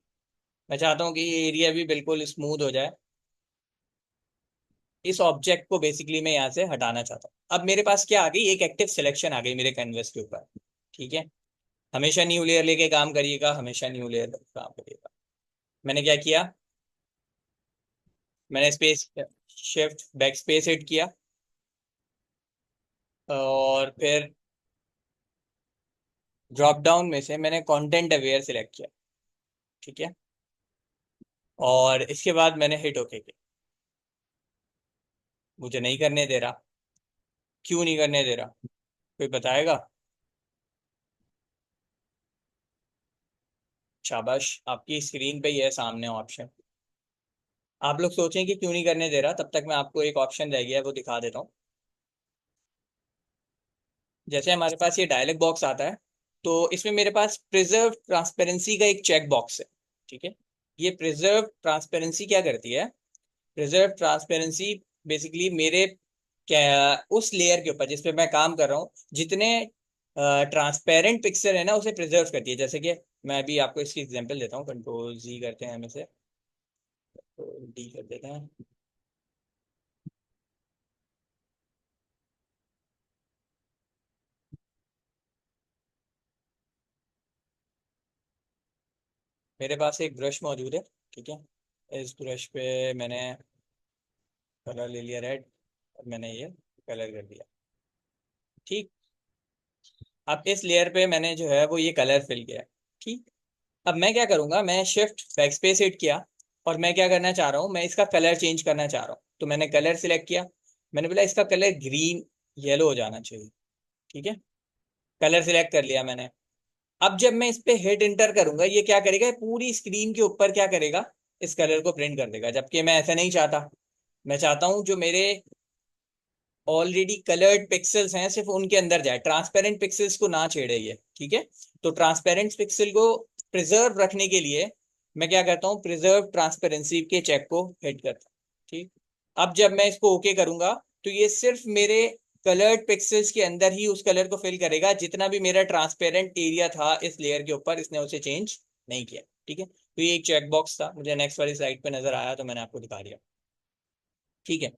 मैं चाहता हूँ कि ये एरिया भी बिल्कुल स्मूथ हो जाए। इस ऑब्जेक्ट को बेसिकली मैं यहाँ से हटाना चाहता हूँ। अब मेरे पास क्या आ गई, एक एक्टिव सिलेक्शन आ गई मेरे कैनवस के ऊपर। ठीक है, हमेशा न्यू लेयर लेके काम करिएगा, हमेशा न्यू लेयर लेके काम करिएगा। मैंने क्या किया, मैंने space shift back space hit किया और फिर ड्रॉप डाउन में से मैंने कंटेंट अवेयर सिलेक्ट किया। ठीक है, और इसके बाद मैंने हिट ओके किया। मुझे नहीं करने दे रहा, क्यों नहीं करने दे रहा, कोई बताएगा? शाबाश, आपकी स्क्रीन पे ही है सामने ऑप्शन। आप लोग सोचें कि क्यों नहीं करने दे रहा, तब तक मैं आपको एक ऑप्शन रह गया है वो दिखा देता हूँ। जैसे हमारे पास ये डायलॉग बॉक्स आता है, तो इसमें मेरे पास प्रिजर्व ट्रांसपेरेंसी का एक चेक बॉक्स है। ठीक है। ये प्रिजर्व ट्रांसपेरेंसी क्या करती है? प्रिजर्व ट्रांसपेरेंसी बेसिकली मेरे क्या उस लेयर के ऊपर जिस पे मैं काम कर रहा हूँ, जितने ट्रांसपेरेंट पिक्सल है ना, उसे प्रिजर्व करती है। जैसे कि मैं अभी आपको इसकी एग्जांपल देता हूँ। कंट्रोल जी करते हैं हम इसे, तो डी कर देते हैं। मेरे पास एक ब्रश मौजूद है। ठीक है। इस ब्रश पे मैंने कलर ले लिया रेड, और मैंने ये कलर कर दिया। ठीक। अब इस लेयर पे मैंने जो है वो ये कलर फिल किया। ठीक। अब मैं क्या करूंगा, मैं शिफ्ट बैकस्पेस हिट किया, और मैं क्या करना चाह रहा हूँ, मैं इसका कलर चेंज करना चाह रहा हूँ। तो मैंने कलर सिलेक्ट किया, मैंने बोला इसका कलर ग्रीन येलो हो जाना चाहिए। ठीक है। कलर सिलेक्ट कर लिया मैंने। अब जब मैं इस पे हिट इंटर करूंगा, ये क्या करेगा, ये पूरी स्क्रीन के ऊपर क्या करेगा, इस कलर को प्रिंट कर देगा। जबकि मैं ऐसा नहीं चाहता। मैं चाहता हूँ जो मेरे ऑलरेडी कलर्ड पिक्सल्स हैं सिर्फ उनके अंदर जाए, ट्रांसपेरेंट पिक्सल्स को ना छेड़े ये। ठीक है। तो ट्रांसपेरेंट पिक्सल को प्रिजर्व रखने के लिए मैं क्या करता हूँ, प्रिजर्व ट्रांसपेरेंसी के चेक को हिट करता हूँ। ठीक। अब जब मैं इसको ओके करूंगा, तो ये सिर्फ मेरे कलर्ड पिक्सल्स के अंदर ही उस कलर को फिल करेगा। जितना भी मेरा ट्रांसपेरेंट एरिया था इस लेयर के ऊपर, इसने उसे चेंज नहीं किया। ठीक है। तो ये एक चेक बॉक्स था, मुझे नेक्स्ट वाली स्लाइड पे नजर आया तो मैंने आपको दिखा दिया। ठीक है।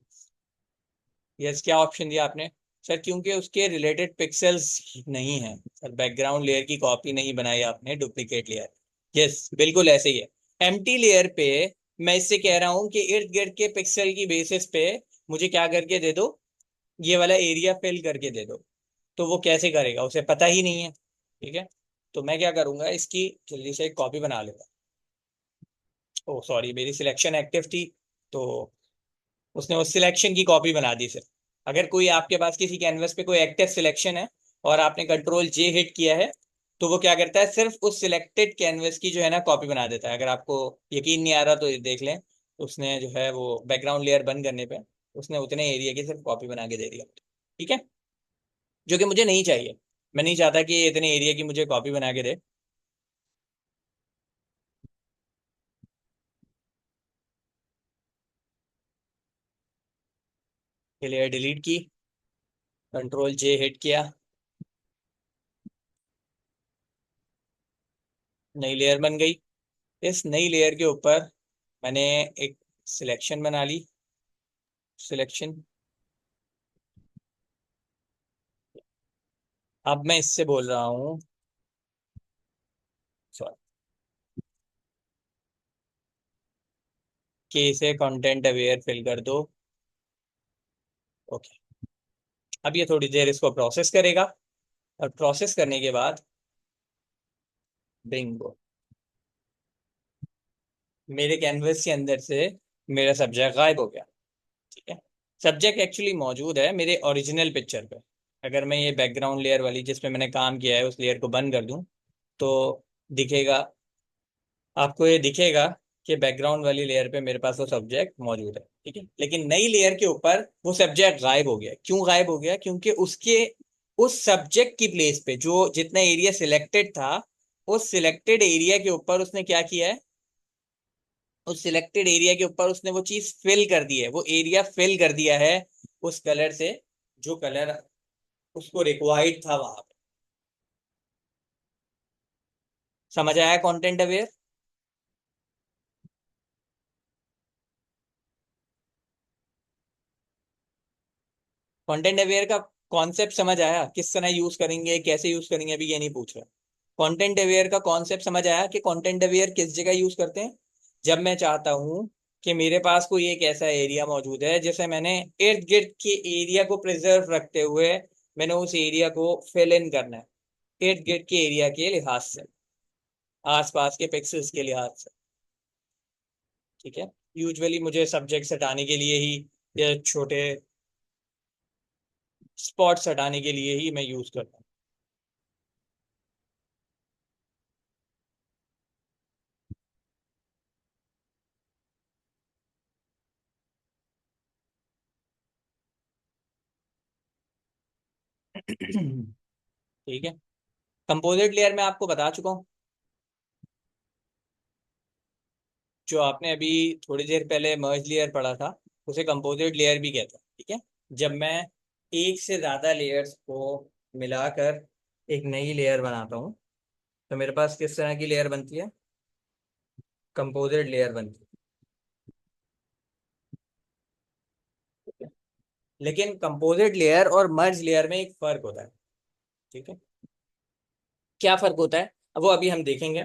यस, क्या ऑप्शन दिया आपने? सर क्योंकि उसके रिलेटेड पिक्सेल्स नहीं है सर, बैकग्राउंड लेयर की कॉपी नहीं बनाई आपने, डुप्लीकेट लेयर। यस, बिल्कुल ऐसे ही है। एम्प्टी लेयर पे मैं इससे कह रहा हूँ कि इर्द गिर्द के पिक्सल की बेसिस पे मुझे क्या करके दे दो, ये वाला एरिया फिल करके दे दो। तो वो कैसे करेगा, उसे पता ही नहीं है। ठीक है। तो मैं क्या करूंगा, इसकी जल्दी से एक कॉपी बना लूंगा। ओ सॉरी, मेरी सिलेक्शन एक्टिव थी, तो उसने उस सिलेक्शन की कॉपी बना दी सर। अगर कोई आपके पास किसी कैनवस पे कोई एक्टिव सिलेक्शन है, और आपने कंट्रोल जे हिट किया है, तो वो क्या करता है, सिर्फ उस सिलेक्टेड कैनवस की जो है ना कॉपी बना देता है। अगर आपको यकीन नहीं आ रहा तो ये देख लें। उसने जो है वो बैकग्राउंड लेयर बंद करने पे उसने उतने एरिया की सिर्फ कॉपी बना के दे दिया। ठीक है। जो कि मुझे नहीं चाहिए। मैं नहीं चाहता कि ये इतने एरिया की मुझे कॉपी बना के दे। ये लेयर डिलीट की, कंट्रोल जे हिट किया, नई लेयर बन गई। इस नई लेयर के ऊपर मैंने एक सिलेक्शन बना ली। सिलेक्शन। अब मैं इससे बोल रहा हूँ, सॉरी, कि इसे कंटेंट अवेयर फिल कर दो। ओके। अब ये थोड़ी देर इसको प्रोसेस करेगा, और प्रोसेस करने के बाद बिंगो, मेरे कैनवस के अंदर से मेरा सब्जेक्ट गायब हो गया। ठीक है। सब्जेक्ट एक्चुअली मौजूद है मेरे ओरिजिनल पिक्चर पे। अगर मैं ये बैकग्राउंड लेयर वाली जिस पे मैंने काम किया है उस लेयर को बंद कर दूं, तो दिखेगा, आपको ये दिखेगा कि बैकग्राउंड वाली लेयर पे मेरे पास वो सब्जेक्ट मौजूद है। ठीक है। लेकिन नई लेयर के ऊपर वो सब्जेक्ट गायब हो गया। क्यों गायब हो गया? क्योंकि उसके उस सब्जेक्ट की प्लेस पे जो जितना एरिया सिलेक्टेड था, उस सिलेक्टेड एरिया के ऊपर उसने क्या किया है, उस सिलेक्टेड एरिया के ऊपर उसने वो चीज फिल कर दी है, वो एरिया फिल कर दिया है उस कलर से, जो कलर उसको रिक्वायर्ड था वहां पे। समझ आया कंटेंट अवेयर? कंटेंट अवेयर का कॉन्सेप्ट समझ आया? किस तरह यूज करेंगे, कैसे यूज करेंगे, अभी ये नहीं पूछ रहा। कंटेंट अवेयर का कॉन्सेप्ट समझ आया कि कंटेंट अवेयर किस जगह यूज करते हैं? जब मैं चाहता हूं कि मेरे पास कोई एक ऐसा एरिया मौजूद है, जैसे मैंने इर्द गिर्द के एरिया को प्रिजर्व रखते हुए मैंने उस एरिया को फिल इन करना है, इर्द गिर्द के एरिया के लिहाज से, आसपास के पिक्सेल्स के लिहाज से। ठीक है। यूजुअली मुझे सब्जेक्ट्स हटाने के लिए ही, या छोटे स्पॉट्स हटाने के लिए ही मैं यूज करता हूँ। ठीक है। कंपोजिट लेयर में आपको बता चुका हूँ, जो आपने अभी थोड़ी देर पहले मर्ज लेयर पढ़ा था उसे कंपोजिट लेयर भी कहते हैं। ठीक है। जब मैं एक से ज़्यादा लेयर्स को मिलाकर एक नई लेयर बनाता हूँ तो मेरे पास किस तरह की लेयर बनती है? कंपोजिट लेयर बनती है। लेकिन कंपोजिट लेयर और मर्ज लेयर में एक फ़र्क होता है। ठीक है। क्या फ़र्क होता है अब वो अभी हम देखेंगे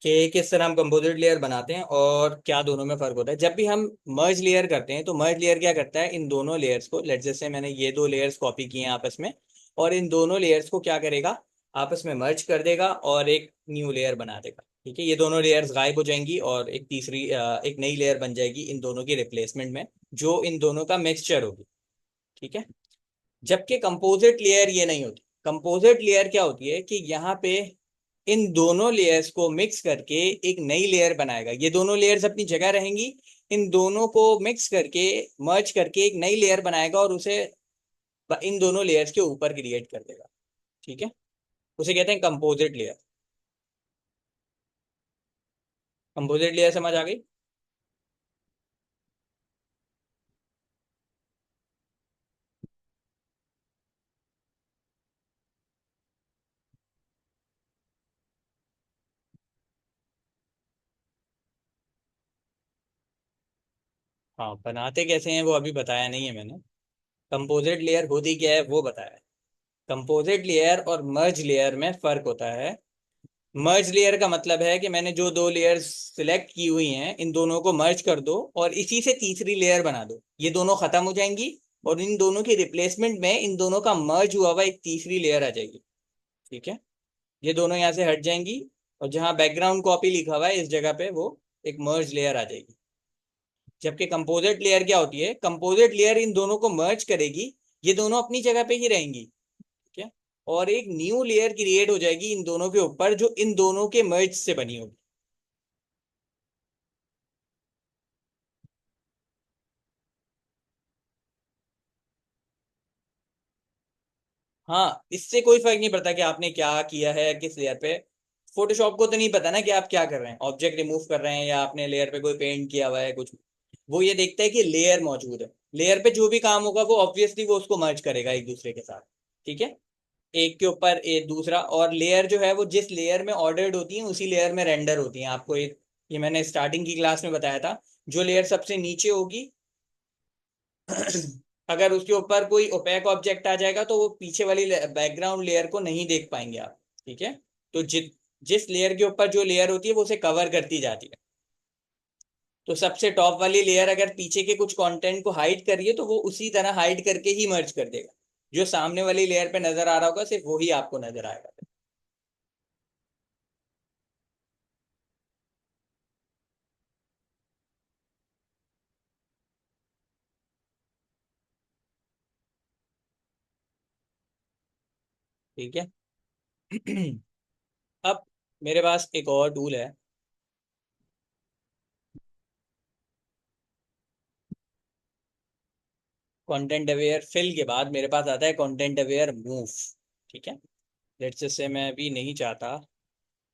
कि किस तरह हम कंपोजिट लेयर बनाते हैं और क्या दोनों में फ़र्क होता है। जब भी हम मर्ज लेयर करते हैं तो मर्ज लेयर क्या करता है, इन दोनों लेयर्स को, लेट्स जैसे मैंने ये दो लेयर्स कॉपी किए हैं आपस में, और इन दोनों लेयर्स को क्या करेगा, आपस में मर्ज कर देगा और एक न्यू लेयर बना देगा। ठीक है। ये दोनों लेयर्स गायब हो जाएंगी और एक तीसरी एक नई लेयर बन जाएगी इन दोनों की रिप्लेसमेंट में, जो इन दोनों का मिक्सचर होगी। ठीक है। जबकि कंपोजिट लेयर ये नहीं होती। कंपोजिट लेयर क्या होती है कि यहाँ पे इन दोनों लेयर्स को मिक्स करके एक नई लेयर बनाएगा। ये दोनों लेयर्स अपनी जगह रहेंगी, इन दोनों को मिक्स करके, मर्ज करके एक नई लेयर बनाएगा और उसे इन दोनों लेयर्स के ऊपर क्रिएट कर देगा। ठीक है। उसे कहते हैं कंपोजिट लेयर। कंपोजिट लेयर समझ आ गई? हाँ, बनाते कैसे हैं वो अभी बताया नहीं है मैंने। कंपोजिट लेयर होती क्या है वो बताया है। कंपोजिट लेयर और मर्ज लेयर में फर्क होता है। मर्ज लेयर का मतलब है कि मैंने जो दो लेयर्स सिलेक्ट की हुई हैं इन दोनों को मर्ज कर दो और इसी से तीसरी लेयर बना दो। ये दोनों खत्म हो जाएंगी और इन दोनों की रिप्लेसमेंट में इन दोनों का मर्ज हुआ हुआ एक तीसरी लेयर आ जाएगी। ठीक है। ये दोनों यहाँ से हट जाएंगी और जहाँ बैकग्राउंड कॉपी लिखा हुआ है इस जगह पे वो एक मर्ज लेयर आ जाएगी। जबकि कंपोजिट लेयर क्या होती है, कंपोजिट लेयर इन दोनों को मर्ज करेगी, ये दोनों अपनी जगह पे ही रहेंगी। ठीक है। और एक न्यू लेयर क्रिएट हो जाएगी इन दोनों के ऊपर जो इन दोनों के मर्ज से बनी होगी। हाँ, इससे कोई फर्क नहीं पड़ता कि आपने क्या किया है किस लेयर पे। फोटोशॉप को तो नहीं पता ना कि आप क्या कर रहे हैं, ऑब्जेक्ट रिमूव कर रहे हैं या आपने लेयर पे कोई पेंट किया हुआ है कुछ। वो ये देखता है कि लेयर मौजूद है, लेयर पे जो भी काम होगा वो ऑब्वियसली वो उसको मर्ज करेगा एक दूसरे के साथ। ठीक है। एक के ऊपर एक दूसरा, और लेयर जो है वो जिस लेयर में ऑर्डर्ड होती है उसी लेयर में रेंडर होती है। आपको ये मैंने स्टार्टिंग की क्लास में बताया था। जो लेयर सबसे नीचे होगी, अगर उसके ऊपर कोई ओपेक ऑब्जेक्ट आ जाएगा तो वो पीछे वाली बैकग्राउंड लेयर को नहीं देख पाएंगे आप। ठीक है। तो जिस लेयर के ऊपर जो लेयर होती है वो उसे कवर करती जाती है। तो सबसे टॉप वाली लेयर अगर पीछे के कुछ कंटेंट को हाइड कर रही है तो वो उसी तरह हाइड करके ही मर्ज कर देगा। जो सामने वाली लेयर पे नजर आ रहा होगा सिर्फ वही आपको नजर आएगा। ठीक है। अब मेरे पास एक और टूल है। कंटेंट अवेयर फिल के बाद मेरे पास आता है कंटेंट अवेयर मूव। ठीक है। लेट्स से मैं अभी नहीं चाहता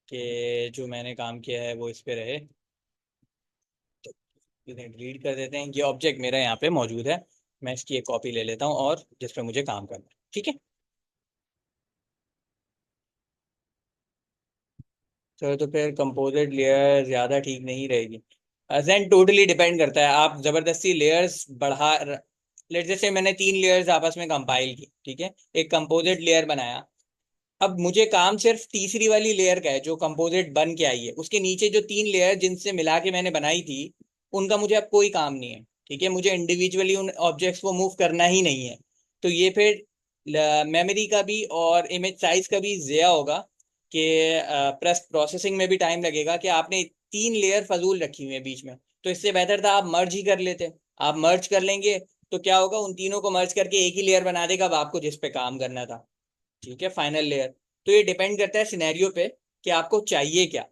कि जो मैंने काम किया है वो इस पे रहे, तो इन्हें डिलीट कर देते हैं। ये ऑब्जेक्ट मेरा यहाँ पे मौजूद है, मैं इसकी एक कॉपी ले लेता हूँ और जिस पे मुझे काम करना है। ठीक है। तो फिर कंपोजिट लेयर ज़्यादा ठीक नहीं रहेगी। अजैन टोटली डिपेंड करता है, आप ज़बरदस्ती लेयर्स बढ़ा, लेट जैसे मैंने तीन लेयर्स आपस में कंपाइल की। ठीक है। एक कंपोजिट लेयर बनाया। अब मुझे काम सिर्फ तीसरी वाली लेयर का है जो कंपोजिट बन के आई है, उसके नीचे जो तीन लेयर जिनसे मिला के मैंने बनाई थी उनका मुझे अब कोई काम नहीं है। ठीक है। मुझे इंडिविजुअली उन ऑब्जेक्ट्स को मूव करना ही नहीं है। तो ये फिर मेमोरी का भी और इमेज साइज का भी ज़्या होगा कि प्लस प्रोसेसिंग में भी टाइम लगेगा कि आपने तीन लेयर फजूल रखी हुई है बीच में। तो इससे बेहतर था आप मर्ज ही कर लेते। आप मर्ज कर लेंगे तो क्या होगा, उन तीनों को मर्ज करके एक ही लेयर बना देगा अब आपको जिस पे काम करना था। ठीक है, फाइनल लेयर। तो ये डिपेंड करता है सिनेरियो पे कि आपको चाहिए क्या।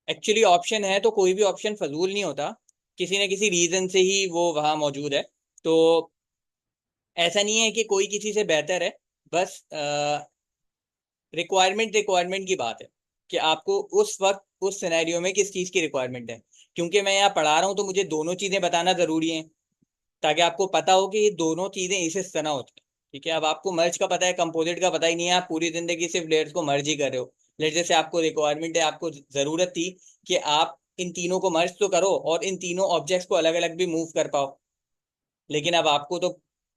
एक्चुअली ऑप्शन है तो कोई भी ऑप्शन फजूल नहीं होता, किसी न किसी रीजन से ही वो वहां मौजूद है। तो ऐसा नहीं है कि कोई किसी से बेहतर है, बस रिक्वायरमेंट की बात है कि आपको उस वक्त उस सिनेरियो में किस चीज़ की रिक्वायरमेंट है। क्योंकि मैं यहाँ पढ़ा रहा हूँ तो मुझे दोनों चीज़ें बताना ज़रूरी है, ताकि आपको पता हो कि ये दोनों चीज़ें इस तरह होती हैं। ठीक है, अब आपको मर्ज का पता है, कंपोजिट का पता ही नहीं है, आप पूरी जिंदगी सिर्फ लेयर्स को मर्ज ही कर रहे हो। लेट जैसे आपको रिक्वायरमेंट है, आपको ज़रूरत थी कि आप इन तीनों को मर्ज तो करो और इन तीनों ऑब्जेक्ट्स को अलग अलग भी मूव कर पाओ। लेकिन अब आपको तो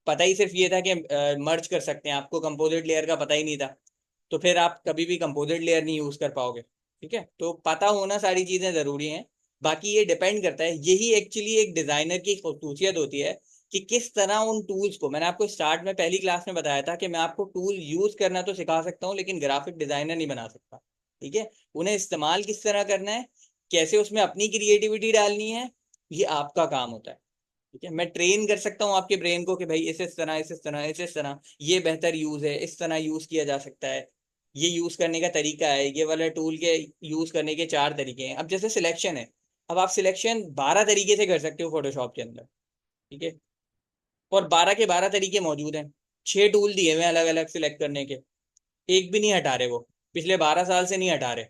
पता ही सिर्फ ये था कि मर्ज कर सकते हैं, आपको कंपोजिट लेयर का पता ही नहीं था। तो फिर आप कभी भी कंपोजिट लेयर नहीं यूज कर पाओगे। ठीक है, तो पता होना सारी चीजें जरूरी हैं। बाकी ये डिपेंड करता है, यही एक्चुअली एक डिजाइनर की खसूसियत होती है कि किस तरह उन टूल्स को, मैंने आपको स्टार्ट में पहली क्लास में बताया था कि मैं आपको टूल यूज करना तो सिखा सकता हूँ लेकिन ग्राफिक डिजाइनर नहीं बना सकता। ठीक है, उन्हें इस्तेमाल किस तरह करना है, कैसे उसमें अपनी क्रिएटिविटी डालनी है, ये आपका काम होता है। ठीक है, मैं ट्रेन कर सकता हूँ आपके ब्रेन को कि भाई इस तरह इस तरह इस तरह ये बेहतर यूज है, इस तरह यूज किया जा सकता है, ये यूज करने का तरीका है, ये वाला टूल के यूज करने के 4 तरीके हैं। अब जैसे सिलेक्शन है, अब आप सिलेक्शन 12 तरीके से कर सकते हो फोटोशॉप के अंदर। ठीक है, और 12 के 12 तरीके मौजूद हैं। 6 टूल दिए हुए हैं अलग अलग सिलेक्ट करने के, एक भी नहीं हटा रहे वो, पिछले 12 साल से नहीं हटा रहे,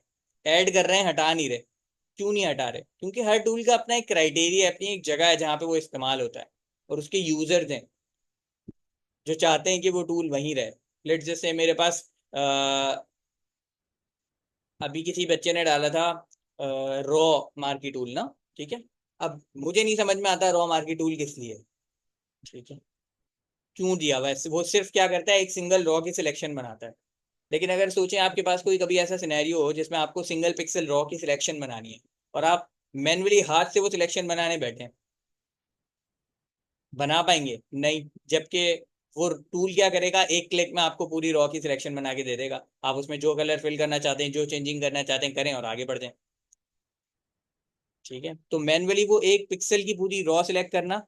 ऐड कर रहे हैं, हटा नहीं रहे। क्यों नहीं हटा रहे? क्योंकि हर टूल का अपना एक क्राइटेरिया है, अपनी एक जगह है जहाँ पे वो इस्तेमाल होता है, और उसके यूजर्स हैं जो चाहते हैं कि वो टूल वहीं रहे। लेट जैसे मेरे पास अभी किसी बच्चे ने डाला था रॉ मार्की टूल ना। ठीक है, अब मुझे नहीं समझ में आता रॉ मार्की टूल किस लिए। ठीक है, क्यों दिया? वैसे वो सिर्फ क्या करता है, एक सिंगल रॉ की सिलेक्शन बनाता है। लेकिन अगर सोचें आपके पास कोई कभी ऐसा सिनेरियो हो जिसमें आपको सिंगल पिक्सल रॉ की सिलेक्शन बनानी है और आप मैन्युअली हाथ से वो सिलेक्शन बनाने बैठे, बना पाएंगे? नहीं। जबकि वो टूल क्या करेगा, एक क्लिक में आपको पूरी रॉ की सिलेक्शन बना के दे देगा। आप उसमें जो कलर फिल करना चाहते हैं, जो चेंजिंग करना चाहते हैं करें और आगे बढ़ जाएं। ठीक है, तो मैन्युअली वो एक पिक्सल की पूरी रॉ सिलेक्ट करना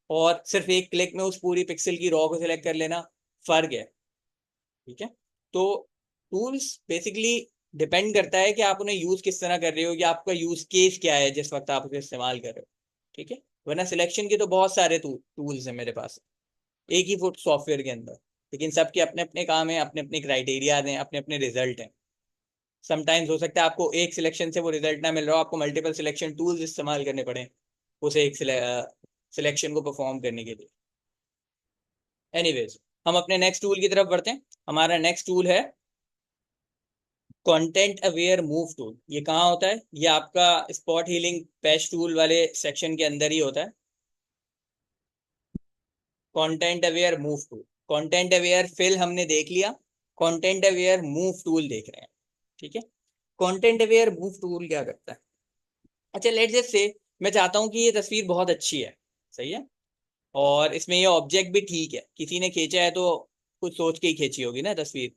और सिर्फ एक क्लिक में उस पूरी पिक्सल की रॉ को सिलेक्ट कर लेना, फर्क है। ठीक है, तो टूल्स बेसिकली डिपेंड करता है कि आप उन्हें यूज किस तरह कर रहे हो या आपका यूज केस क्या है जिस वक्त आप उसे इस्तेमाल कर रहे हो। ठीक है, वरना सिलेक्शन के तो बहुत सारे टूल्स हैं मेरे पास एक ही फुट सॉफ्टवेयर के अंदर, लेकिन सबके अपने अपने काम है, अपने अपने क्राइटेरिया हैं, अपने अपने रिजल्ट हैं। समटाइम्स हो सकता है आपको एक सिलेक्शन से वो रिजल्ट ना मिल रहा हो, आपको मल्टीपल सिलेक्शन टूल्स इस्तेमाल करने पड़े उसे एक सिलेक्शन को परफॉर्म करने के लिए। एनीवेज, हम अपने नेक्स्ट टूल की तरफ बढ़ते हैं। हमारा नेक्स्ट टूल है कंटेंट अवेयर मूव टूल। ये कहाँ होता है? ये आपका स्पॉट हीलिंग पैच टूल वाले सेक्शन के अंदर ही होता है। Content aware move tool, content aware fill हमने देख लिया, कंटेंट अवेयर मूव टूल देख रहे हैं। ठीक है, कंटेंट अवेयर मूव टूल क्या करता है? अच्छा, लेट्स जस्ट से मैं चाहता हूँ कि ये तस्वीर बहुत अच्छी है, सही है, और इसमें ये ऑब्जेक्ट भी ठीक है, किसी ने खींचा है तो कुछ सोच के ही खींची होगी ना तस्वीर।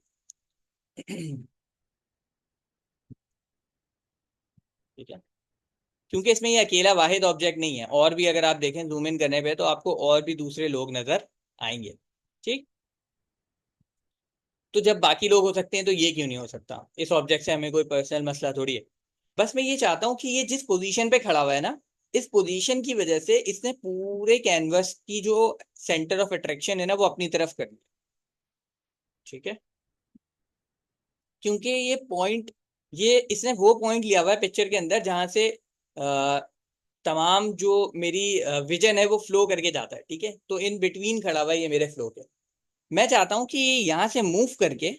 ठीक है, क्योंकि इसमें ये अकेला वाहिद ऑब्जेक्ट नहीं है, और भी अगर आप देखें जूम इन करने पे तो आपको और भी दूसरे लोग नजर आएंगे। ठीक, तो जब बाकी लोग हो सकते हैं तो ये क्यों नहीं हो सकता? इस ऑब्जेक्ट से हमें कोई पर्सनल मसला थोड़ी है। बस मैं ये चाहता हूँ कि ये जिस पोजीशन पे खड़ा हुआ है ना, इस पोजीशन की वजह से इसने पूरे कैनवस की जो सेंटर ऑफ अट्रैक्शन है ना वो अपनी तरफ कर दिया। ठीक है, क्योंकि ये पॉइंट, ये इसने वो पॉइंट लिया हुआ है पिक्चर के अंदर जहां से तमाम जो मेरी विजन है वो फ्लो करके जाता है। ठीक है, तो इन बिटवीन खड़ा हुआ है ये मेरे फ्लो के। मैं चाहता हूँ कि यहाँ से मूव करके,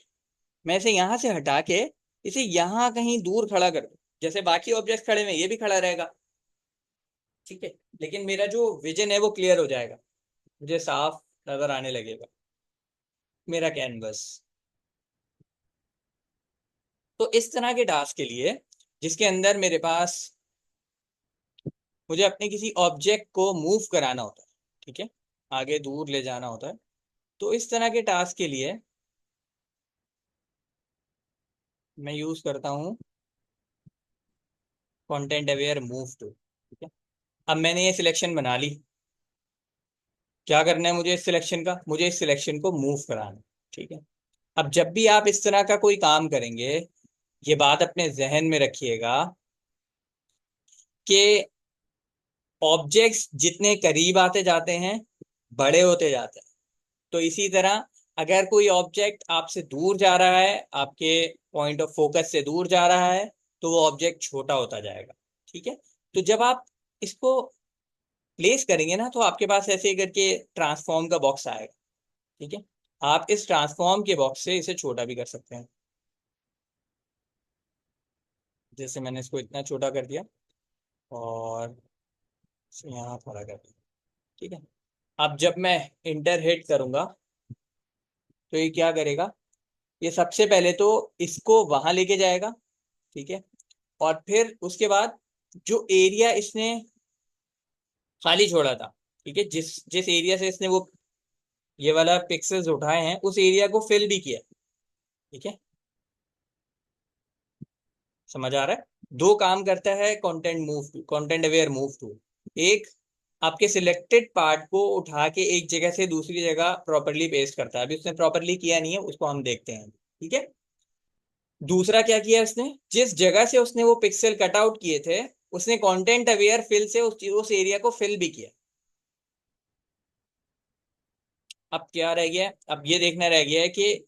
मैं इसे यहाँ से हटा के इसे यहाँ कहीं दूर खड़ा कर दूं, जैसे बाकी ऑब्जेक्ट खड़े में ये भी खड़ा रहेगा। ठीक है, लेकिन मेरा जो विजन है वो क्लियर हो जाएगा, मुझे साफ नजर आने लगेगा मेरा कैनवस। तो इस तरह के टास्क के लिए जिसके अंदर मेरे पास, मुझे अपने किसी ऑब्जेक्ट को मूव कराना होता है, ठीक है, आगे दूर ले जाना होता है, तो इस तरह के टास्क के लिए मैं यूज करता हूँ कंटेंट अवेयर मूव टूल। ठीक है, अब मैंने ये सिलेक्शन बना ली, क्या करना है मुझे इस सिलेक्शन का? मुझे इस सिलेक्शन को मूव कराना है। ठीक है, अब जब भी आप इस तरह का कोई काम करेंगे, ये बात अपने जहन में रखिएगा कि ऑब्जेक्ट्स जितने करीब आते जाते हैं बड़े होते जाते हैं, तो इसी तरह अगर कोई ऑब्जेक्ट आपसे दूर जा रहा है, आपके पॉइंट ऑफ फोकस से दूर जा रहा है, तो वो ऑब्जेक्ट छोटा होता जाएगा। ठीक है। तो जब आप इसको प्लेस करेंगे ना, तो आपके पास ऐसे करके ट्रांसफॉर्म का बॉक्स आएगा। ठीक है। आप इस ट्रांसफॉर्म के बॉक्स से इसे छोटा भी कर सकते हैं। जैसे मैंने इसको इतना छोटा कर दिया और यहाँ थोड़ा कर दिया। ठीक है। अब जब मैं इंटर हिट करूंगा तो ये क्या करेगा, ये सबसे पहले तो इसको वहां लेके जाएगा। ठीक है। और फिर उसके बाद जो एरिया इसने खाली छोड़ा था, ठीक है, जिस जिस एरिया से इसने वो ये वाला पिक्सेल्स उठाए हैं, उस एरिया को फिल भी किया। ठीक है। समझ आ रहा है? दो काम करता है कंटेंट अवेयर मूव टूल। एक आपके सिलेक्टेड पार्ट को उठा के एक जगह से दूसरी जगह प्रॉपरली पेस्ट करता है। अभी उसने प्रॉपरली किया नहीं है, उसको हम देखते हैं। ठीक है। दूसरा क्या किया उसने, जिस जगह से उसने वो पिक्सल कट आउट किए थे, उसने कंटेंट अवेयर फिल से उस एरिया को फिल भी किया। अब क्या रह गया, अब ये देखना रह गया है कि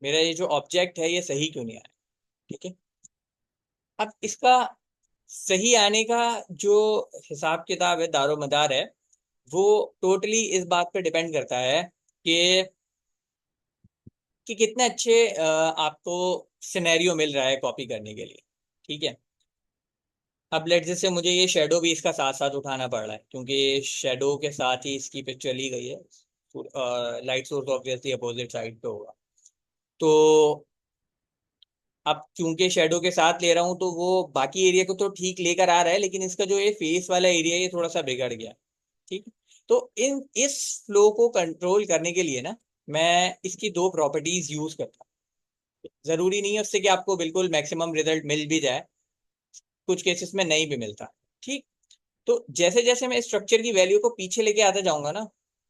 मेरा ये जो ऑब्जेक्ट है ये सही क्यों नहीं आया। ठीक है। अब इसका सही आने का जो हिसाब किताब है, दारोमदार है, वो टोटली इस बात पर डिपेंड करता है कि कितने अच्छे आपको सिनेरियो मिल रहा है कॉपी करने के लिए। ठीक है। अब लेट जैसे मुझे ये शेडो भी इसका साथ साथ उठाना पड़ रहा है, क्योंकि शेडो के साथ ही इसकी पिक्चर ली गई है। Light source obviously opposite side पे होगा। तो अब क्योंकि शेडो के साथ ले रहा हूँ, तो वो बाकी एरिया को तो ठीक लेकर आ रहा है, लेकिन इसका जो ये फेस वाला एरिया ये थोड़ा सा बिगड़ गया। ठीक है। तो इन इस फ्लो को कंट्रोल करने के लिए ना, मैं इसकी दो प्रॉपर्टीज यूज करता हूँ। जरूरी नहीं है उससे कि आपको बिल्कुल मैक्सिमम रिजल्ट मिल भी जाए, कुछ केसेस में नहीं भी मिलता। ठीक। तो जैसे जैसे मैं स्ट्रक्चर की वैल्यू को पीछे लेके आता जाऊंगा ना,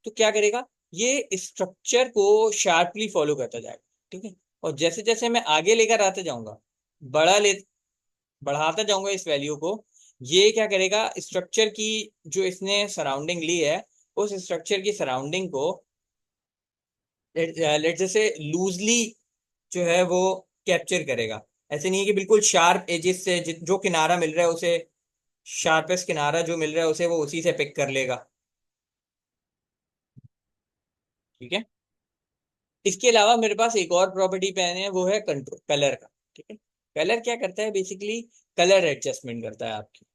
तो क्या करेगा, ये स्ट्रक्चर को शार्पली फॉलो करता जाएगा। ठीक है। और जैसे जैसे मैं आगे लेकर आते जाऊंगा, बड़ा ले बढ़ाता जाऊंगा इस वैल्यू को, ये क्या करेगा, स्ट्रक्चर की जो इसने सराउंडिंग ली है, उस स्ट्रक्चर की सराउंडिंग को लेट जैसे लूजली जो है वो कैप्चर करेगा। ऐसे नहीं है कि बिल्कुल शार्प एजेस से जो किनारा मिल रहा है उसे, शार्पेस्ट किनारा जो मिल रहा है उसे वो उसी से पिक कर लेगा। ठीक है। इसके अलावा मेरे पास एक और प्रॉपर्टी पेन है, वो है कंट्रोल कलर का। ठीक है। कलर क्या करता है, बेसिकली कलर एडजस्टमेंट करता है आपकी,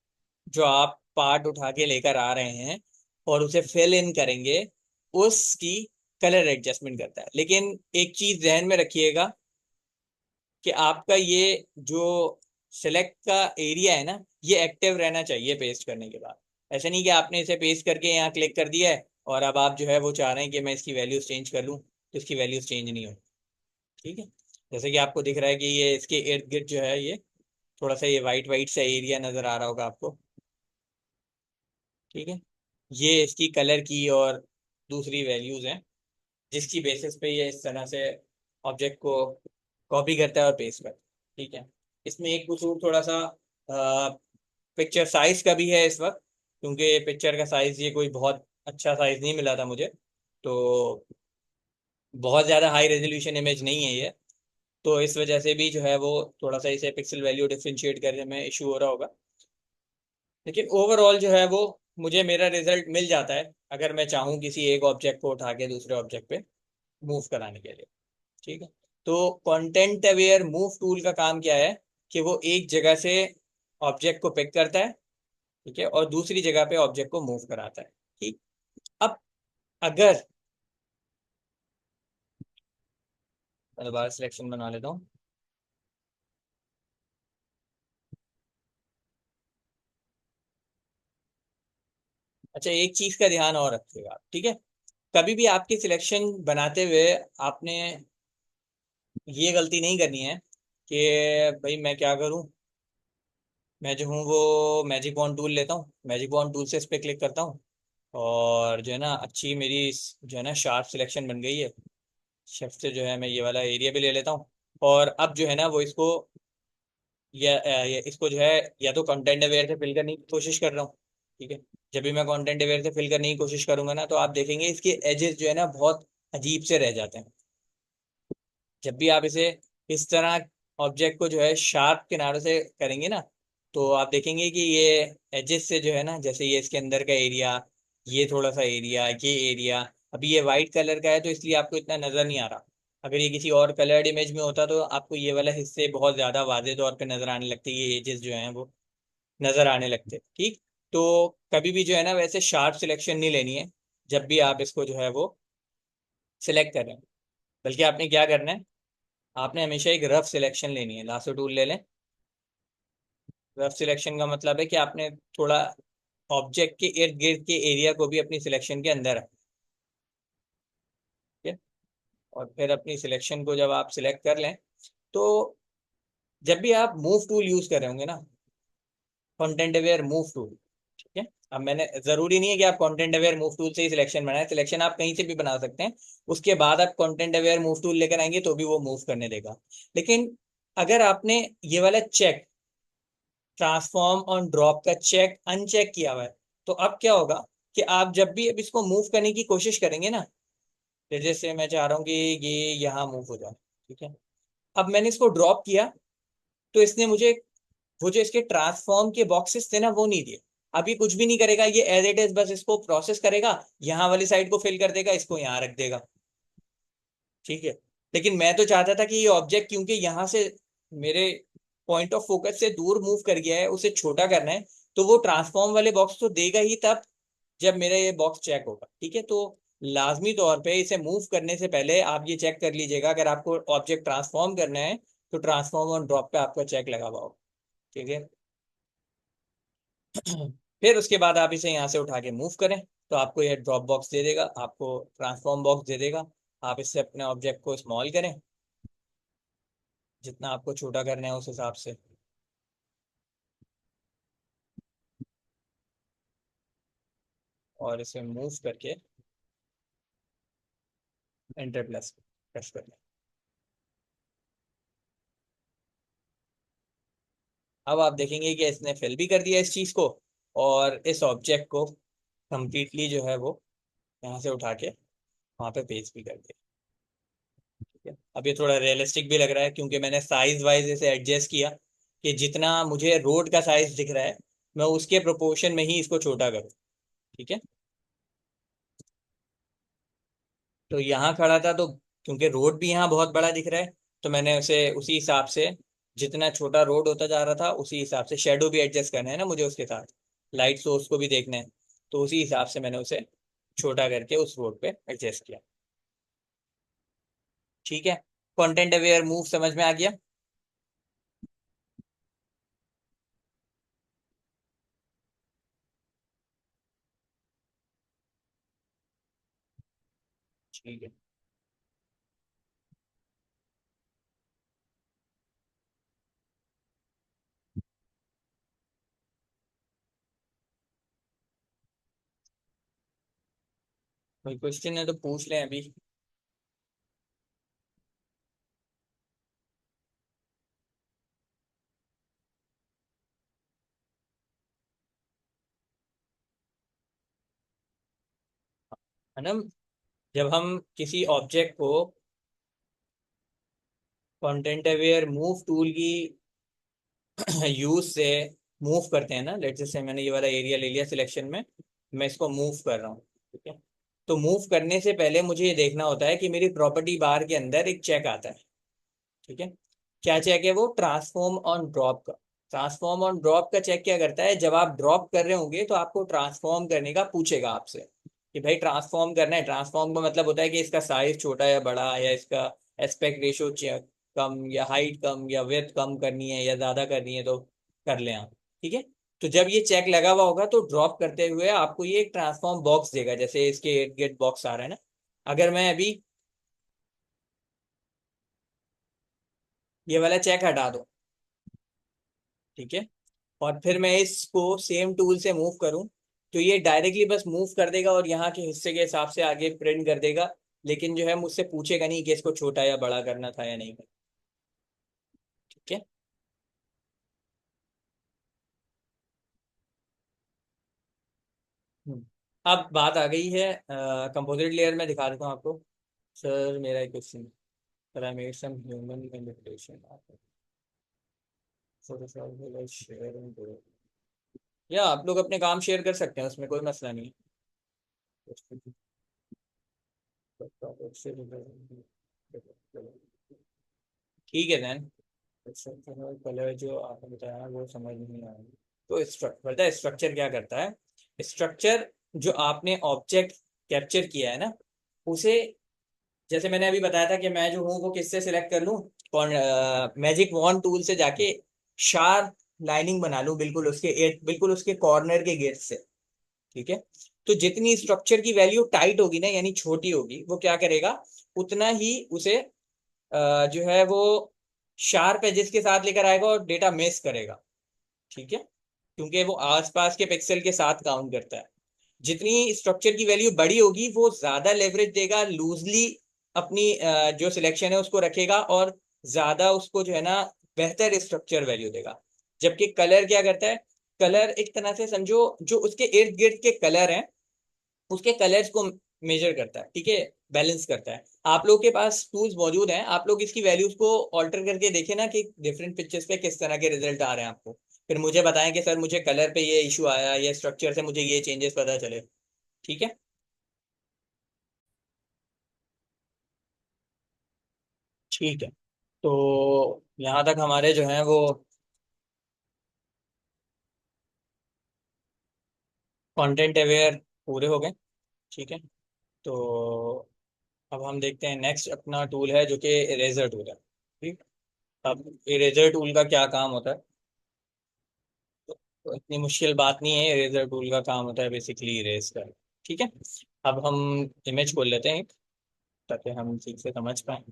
जो आप पार्ट उठा के लेकर आ रहे हैं और उसे फिल इन करेंगे, उसकी कलर एडजस्टमेंट करता है। लेकिन एक चीज ध्यान में रखिएगा कि आपका ये जो सिलेक्ट का एरिया है ना, ये एक्टिव रहना चाहिए पेस्ट करने के बाद। ऐसा नहीं कि आपने इसे पेस्ट करके यहाँ क्लिक कर दिया है और अब आप जो है वो चाह रहे हैं कि मैं इसकी वैल्यूज चेंज कर लूँ, तो इसकी वैल्यूज चेंज नहीं हो। ठीक है। जैसे कि आपको दिख रहा है कि ये इसके इर्द गिर्द जो है, ये थोड़ा सा ये वाइट वाइट सा एरिया नजर आ रहा होगा आपको। ठीक है। ये इसकी कलर की और दूसरी वैल्यूज हैं, जिसकी बेसिस पे ये इस तरह से ऑब्जेक्ट को कॉपी करता है और पेस्ट करता है। ठीक है। इसमें एक कसूर थोड़ा सा पिक्चर साइज का भी है इस वक्त, क्योंकि पिक्चर का साइज ये कोई बहुत अच्छा साइज नहीं मिला था मुझे। तो बहुत ज़्यादा हाई रेजोल्यूशन इमेज नहीं है ये, तो इस वजह से भी जो है वो थोड़ा सा इसे पिक्सल वैल्यू डिफरेंशिएट करने में इशू हो रहा होगा। लेकिन ओवरऑल जो है वो मुझे मेरा रिजल्ट मिल जाता है, अगर मैं चाहूँ किसी एक ऑब्जेक्ट को उठा के दूसरे ऑब्जेक्ट पे मूव कराने के लिए। ठीक है। तो कंटेंट अवेयर मूव टूल का काम क्या है, कि वो एक जगह से ऑब्जेक्ट को पिक करता है, ठीक है, और दूसरी जगह पे ऑब्जेक्ट को मूव कराता है। ठीक। अब अगर मैं दोबारा सिलेक्शन बना लेता हूँ। अच्छा, एक चीज का ध्यान और रखिएगा आप। ठीक है। कभी भी आपकी सिलेक्शन बनाते हुए आपने ये गलती नहीं करनी है कि भाई मैं क्या करूं, मैं जो हूँ वो मैजिक वॉन्ड टूल लेता हूँ, मैजिक वॉन्ड टूल से इस पर क्लिक करता हूँ, और जो है ना अच्छी मेरी जो है ना शार्प सिलेक्शन बन गई है। शेफ से जो है मैं ये वाला एरिया भी ले लेता हूँ, और अब जो है ना वो इसको या इसको जो है या तो कंटेंट अवेयर से फिल करने की कोशिश कर रहा हूँ। ठीक है। जब भी मैं कंटेंट अवेयर से फिल करने की कोशिश करूंगा ना, तो आप देखेंगे इसके एजेस जो है ना बहुत अजीब से रह जाते हैं। जब भी आप इसे इस तरह ऑब्जेक्ट को जो है शार्प किनारों से करेंगे ना, तो आप देखेंगे कि ये एजेस से जो है ना, जैसे ये इसके अंदर का एरिया, ये थोड़ा सा एरिया, ये एरिया, अभी ये वाइट कलर का है तो इसलिए आपको इतना नजर नहीं आ रहा। अगर ये किसी और कलर्ड इमेज में होता तो आपको ये वाला हिस्से बहुत ज्यादा वाजे तौर पे नजर आने लगते, ये एजेस जो हैं वो नजर आने लगते। ठीक। तो कभी भी जो है ना वैसे शार्प सिलेक्शन नहीं लेनी है जब भी आप इसको जो है वो सिलेक्ट कर रहे हैं। बल्कि आपने क्या करना है, आपने हमेशा एक रफ सिलेक्शन लेनी है। लासो टूल ले लें। रफ सिलेक्शन का मतलब है कि आपने थोड़ा ऑब्जेक्ट के इर्द गिर्द के एरिया को भी अपनी सिलेक्शन के अंदर रखें। ठीक है। और फिर अपनी सिलेक्शन को जब आप सिलेक्ट कर लें, तो जब भी आप मूव टूल यूज कर रहे होंगे ना, कंटेंट अवेयर मूव टूल, ठीक है। अब मैंने, जरूरी नहीं है कि आप कंटेंट अवेयर मूव टूल से ही सिलेक्शन बनाएं, सिलेक्शन आप कहीं से भी बना सकते हैं। उसके बाद आप कंटेंट अवेयर मूव टूल लेकर आएंगे तो भी वो मूव करने देगा। लेकिन अगर आपने ये वाला चेक, ट्रांसफॉर्म ऑन ड्रॉप का चेक अनचेक किया हुआ है, तो अब क्या होगा कि आप जब भी अब इसको मूव करने की कोशिश करेंगे ना, तो जैसे मैं चाह रहा हूँ कि ये यहाँ मूव हो जाए, ठीक है। अब मैंने इसको ड्रॉप किया, तो इसने मुझे वो जो इसके ट्रांसफॉर्म के बॉक्सेस थे ना वो नहीं दिए। अब ये कुछ भी नहीं करेगा, ये एज इट इज बस इसको प्रोसेस करेगा, यहाँ वाली साइड को फिल कर देगा, इसको यहाँ रख देगा। ठीक है। लेकिन मैं तो चाहता था कि ये ऑब्जेक्ट, क्योंकि यहाँ से मेरे पॉइंट ऑफ फोकस से दूर मूव कर गया है, उसे छोटा करना है, तो वो ट्रांसफॉर्म वाले बॉक्स तो देगा ही तब जब मेरा ये बॉक्स चेक होगा। ठीक है। तो लाजमी तौर पे इसे मूव करने से पहले आप ये चेक कर लीजिएगा, अगर आपको ऑब्जेक्ट ट्रांसफॉर्म करना है तो ट्रांसफॉर्म ऑन ड्रॉप पे आपका चेक लगा हुआ होगा। ठीक है। फिर उसके बाद आप इसे यहाँ से उठा के मूव करें, तो आपको यह ड्रॉप बॉक्स दे देगा, आपको ट्रांसफॉर्म बॉक्स दे देगा। आप इससे अपने ऑब्जेक्ट को स्मॉल करें, जितना आपको छोटा करना है उस हिसाब से, और इसे मूव करके एंटर प्लस प्रेस कर लें। अब आप देखेंगे कि इसने फिल भी कर दिया इस चीज़ को, और इस ऑब्जेक्ट को कंप्लीटली जो है वो यहाँ से उठा के वहाँ पे पेस्ट भी कर दिया। ठीक है। अब ये थोड़ा रियलिस्टिक भी लग रहा है, क्योंकि मैंने साइज वाइज इसे एडजस्ट किया कि जितना मुझे रोड का साइज दिख रहा है, मैं उसके प्रोपोर्शन में ही इसको छोटा करूँ। ठीक है। तो यहाँ खड़ा था, तो क्योंकि रोड भी यहाँ बहुत बड़ा दिख रहा है, तो मैंने उसे उसी हिसाब से, जितना छोटा रोड होता जा रहा था उसी हिसाब से, शेडो भी एडजस्ट करना है ना मुझे उसके साथ, लाइट सोर्स को भी देखना है, तो उसी हिसाब से मैंने उसे छोटा करके उस रोड पे एडजस्ट किया। ठीक है। कंटेंट अवेयर मूव समझ में आ गया। ठीक है। कोई क्वेश्चन है तो पूछ लें अभी। है ना, जब हम किसी ऑब्जेक्ट को कंटेंट अवेयर मूव टूल की यूज से मूव करते हैं ना, लेट जैसे मैंने ये वाला एरिया ले लिया सिलेक्शन में, मैं इसको मूव कर रहा हूँ। ठीक है। तो मूव करने से पहले मुझे ये देखना होता है कि मेरी प्रॉपर्टी बार के अंदर एक चेक आता है। ठीक है। क्या चेक है वो? ट्रांसफॉर्म ऑन ड्रॉप का। ट्रांसफॉर्म ऑन ड्रॉप का चेक क्या करता है, जब आप ड्रॉप कर रहे होंगे तो आपको ट्रांसफॉर्म करने का पूछेगा आपसे कि भाई ट्रांसफॉर्म करना है। ट्रांसफॉर्म का मतलब होता है कि इसका साइज छोटा या बड़ा, या इसका एस्पेक्ट रेशियो कम, या हाइट कम, या विड्थ कम करनी है या ज्यादा करनी है, तो कर लें आप। ठीक है। तो जब ये चेक लगा हुआ होगा तो ड्रॉप करते हुए आपको ये एक ट्रांसफॉर्म बॉक्स देगा, जैसे इसके इर्द गिर्द बॉक्स आ रहा है ना। अगर मैं अभी ये वाला चेक हटा दूं, ठीक है, और फिर मैं इसको सेम टूल से मूव करूं, तो ये डायरेक्टली बस मूव कर देगा और यहाँ के हिस्से के हिसाब से आगे प्रिंट कर देगा। लेकिन जो है मुझसे पूछेगा नहीं कि इसको छोटा या बड़ा करना था या नहीं। ठीक है। हम्म। अब बात आ गई है कंपोजिट लेयर में, दिखा देता हूँ आपको। सर मेरा एक question, sir I made some human manipulation, Photoshop share, या आप लोग अपने काम शेयर कर सकते हैं, उसमें कोई मसला नहीं है। ठीक है देन। कलर जो आपने बताया वो समझ नहीं आया। तो स्ट्रक्चर, पता है स्ट्रक्चर क्या करता है? स्ट्रक्चर जो आपने ऑब्जेक्ट कैप्चर किया है ना, उसे, जैसे मैंने अभी बताया था कि मैं जो हूँ वो किससे सिलेक्ट कर लूँ, कौन, मैजिक वॉन्ड टूल से जाके शार्प लाइनिंग बना लूँ बिल्कुल उसके बिल्कुल उसके कॉर्नर के गेट से। ठीक है। तो जितनी स्ट्रक्चर की वैल्यू टाइट होगी ना, यानी छोटी होगी, वो क्या करेगा, उतना ही उसे जो है वो शार्प एजेस के साथ लेकर आएगा और डेटा मिस करेगा। ठीक है। क्योंकि वो आसपास के पिक्सल के साथ काउंट करता है। जितनी स्ट्रक्चर की वैल्यू बड़ी होगी वो ज्यादा लेवरेज देगा, लूजली अपनी जो सिलेक्शन है उसको रखेगा, और ज्यादा उसको जो है ना बेहतर स्ट्रक्चर वैल्यू देगा। जबकि कलर क्या करता है, कलर एक तरह से समझो जो उसके इर्द गिर्द के कलर हैं, उसके कलर्स को मेजर करता है। ठीक है, बैलेंस करता है। आप लोग के पास टूल्स मौजूद हैं, आप लोग इसकी वैल्यूज को ऑल्टर करके देखें ना कि डिफरेंट पिक्चर्स पे किस तरह के रिजल्ट आ रहे हैं आपको। फिर मुझे बताएं कि सर मुझे कलर पे ये इशू आया, ये स्ट्रक्चर से मुझे ये चेंजेस पता चले। ठीक है। ठीक है। तो यहाँ तक हमारे जो हैं वो कंटेंट अवेयर पूरे हो गए। ठीक है। तो अब हम देखते हैं नेक्स्ट अपना टूल है जो कि इरेजर टूल है। ठीक। अब इरेजर टूल का क्या काम होता है? तो इतनी मुश्किल बात नहीं है, इरेजर टूल का काम होता है बेसिकली इरेज कर। ठीक है। अब हम इमेज खोल लेते हैं एक, ताकि हम ठीक से समझ पाए।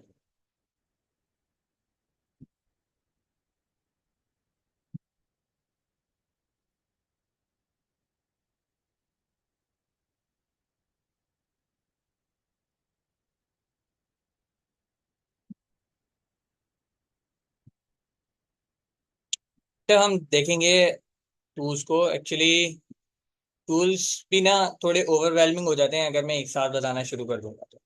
तो हम देखेंगे टूल्स को। एक्चुअली टूल्स भी ना थोड़े ओवरवेलमिंग हो जाते हैं अगर मैं एक साथ बताना शुरू कर दूंगा तो।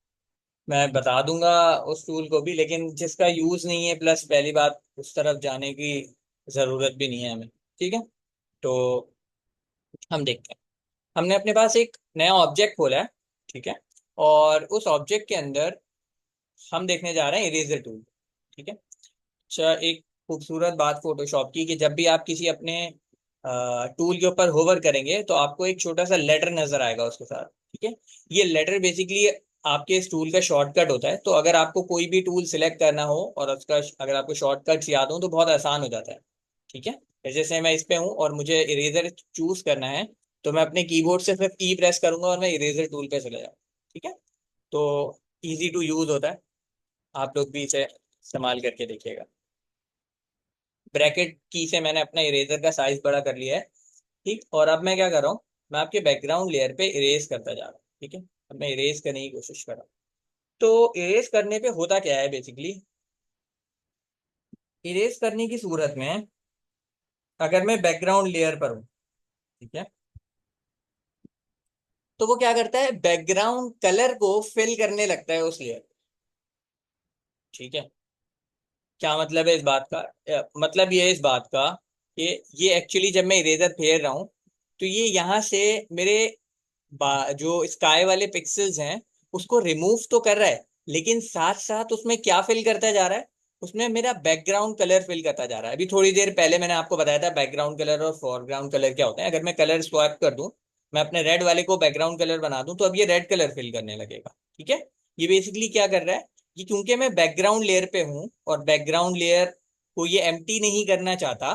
मैं बता दूंगा उस टूल को भी, लेकिन जिसका यूज नहीं है, प्लस पहली बात उस तरफ जाने की जरूरत भी नहीं है हमें। ठीक है। तो हम देखते हैं। हमने अपने पास एक नया ऑब्जेक्ट खोला है। ठीक है। और उस ऑब्जेक्ट के अंदर हम देखने जा रहे हैं इरेजर टूल। ठीक है। अच्छा, एक खूबसूरत बात फोटोशॉप की, कि जब भी आप किसी अपने टूल के ऊपर होवर करेंगे तो आपको एक छोटा सा लेटर नजर आएगा उसके साथ। ठीक है। ये लेटर बेसिकली आपके इस टूल का शॉर्टकट होता है। तो अगर आपको कोई भी टूल सिलेक्ट करना हो और उसका अगर आपको शॉर्टकट्स याद हो तो बहुत आसान हो जाता है। ठीक है। जैसे मैं इस पे हूँ और मुझे इरेजर चूज करना है, तो मैं अपने कीबोर्ड से सिर्फ ई प्रेस करूंगा और मैं इरेजर टूल पे चले जाऊँ। ठीक है। तो इजी टू यूज होता है, आप लोग भी इसे इस्तेमाल करके देखिएगा। ब्रैकेट की से मैंने अपना इरेजर का साइज बड़ा कर लिया है। ठीक। और अब मैं क्या कर रहा हूँ, मैं आपके बैकग्राउंड लेयर पे इरेज करता जा रहा हूँ। ठीक है। अब मैं इरेज करने की कोशिश कर रहा हूँ। तो इरेज करने पे होता क्या है बेसिकली, इरेज करने की सूरत में अगर मैं बैकग्राउंड लेयर पर हूँ, ठीक है, तो वो क्या करता है, बैकग्राउंड कलर को फिल करने लगता है उस लेयर। ठीक है। क्या मतलब है इस बात का? मतलब ये है इस बात का कि ये एक्चुअली जब मैं इरेजर फेर रहा हूँ, तो ये यहाँ से मेरे जो स्काई वाले पिक्सेल्स हैं उसको रिमूव तो कर रहा है, लेकिन साथ साथ उसमें क्या फिल करता जा रहा है, उसमें मेरा बैकग्राउंड कलर फिल करता जा रहा है। अभी थोड़ी देर पहले मैंने आपको बताया था बैकग्राउंड कलर और फोरग्राउंड कलर क्या होता है। अगर मैं कलर स्वैप कर दूं, मैं अपने रेड वाले को बैकग्राउंड कलर बना दूं, तो अब ये रेड कलर फिल करने लगेगा। ठीक है। ये बेसिकली क्या कर रहा है, कि क्योंकि मैं बैकग्राउंड लेयर पे हूं और बैकग्राउंड लेयर को ये एम्प्टी नहीं करना चाहता,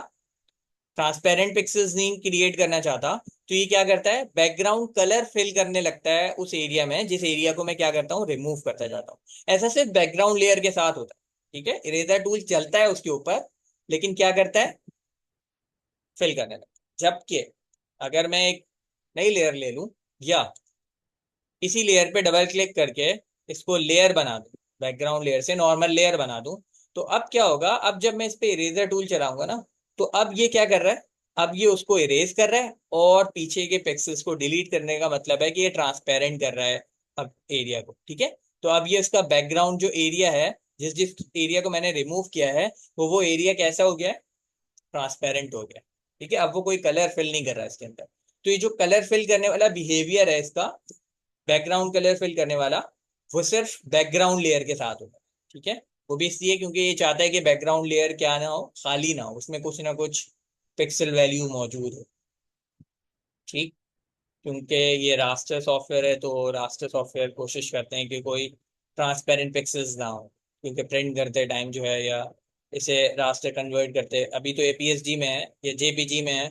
ट्रांसपेरेंट पिक्सेल्स नहीं क्रिएट करना चाहता, तो ये क्या करता है, बैकग्राउंड कलर फिल करने लगता है उस एरिया में, जिस एरिया को मैं क्या करता हूँ, रिमूव करता जाता हूँ। ऐसा सिर्फ बैकग्राउंड लेयर के साथ होता है। ठीक है। इरेजर टूल चलता है उसके ऊपर, लेकिन क्या करता है, फिल करने लगता है। जबकि अगर मैं एक नई लेयर ले लूं, या इसी लेयर पे डबल क्लिक करके इसको लेयर बना दूं, बैकग्राउंड लेयर से नॉर्मल लेयर बना दूं, तो अब क्या होगा, अब जब मैं इस पे इरेजर टूल चलाऊंगा ना, तो अब ये क्या कर रहा है, अब ये उसको इरेज कर रहा है और पीछे के पिक्सेल्स को डिलीट करने का मतलब है कि ये ट्रांसपेरेंट कर रहा है अब एरिया को, ठीक है। तो अब ये इसका बैकग्राउंड जो एरिया है, जिस जिस एरिया को मैंने रिमूव किया है, वो एरिया कैसा हो गया है, ट्रांसपेरेंट हो गया, ठीक है। अब वो कोई कलर फिल नहीं कर रहा है इसके अंदर। तो ये जो कलर फिल करने वाला बिहेवियर है इसका, बैकग्राउंड कलर फिल करने वाला, वो सिर्फ बैकग्राउंड लेयर के साथ होगा, ठीक है। वो भी इसलिए क्योंकि ये चाहता है कि बैकग्राउंड लेयर क्या ना हो, खाली ना हो, उसमें कुछ ना कुछ पिक्सल वैल्यू मौजूद हो, ठीक। क्योंकि ये रास्टर सॉफ्टवेयर है, तो रास्टर सॉफ्टवेयर कोशिश करते हैं कि कोई ट्रांसपेरेंट पिक्सेल्स ना हो, क्योंकि प्रिंट करते टाइम जो है, या इसे रास्टर कन्वर्ट करते, अभी तो एपीएसडी में है या जेपीजी में है,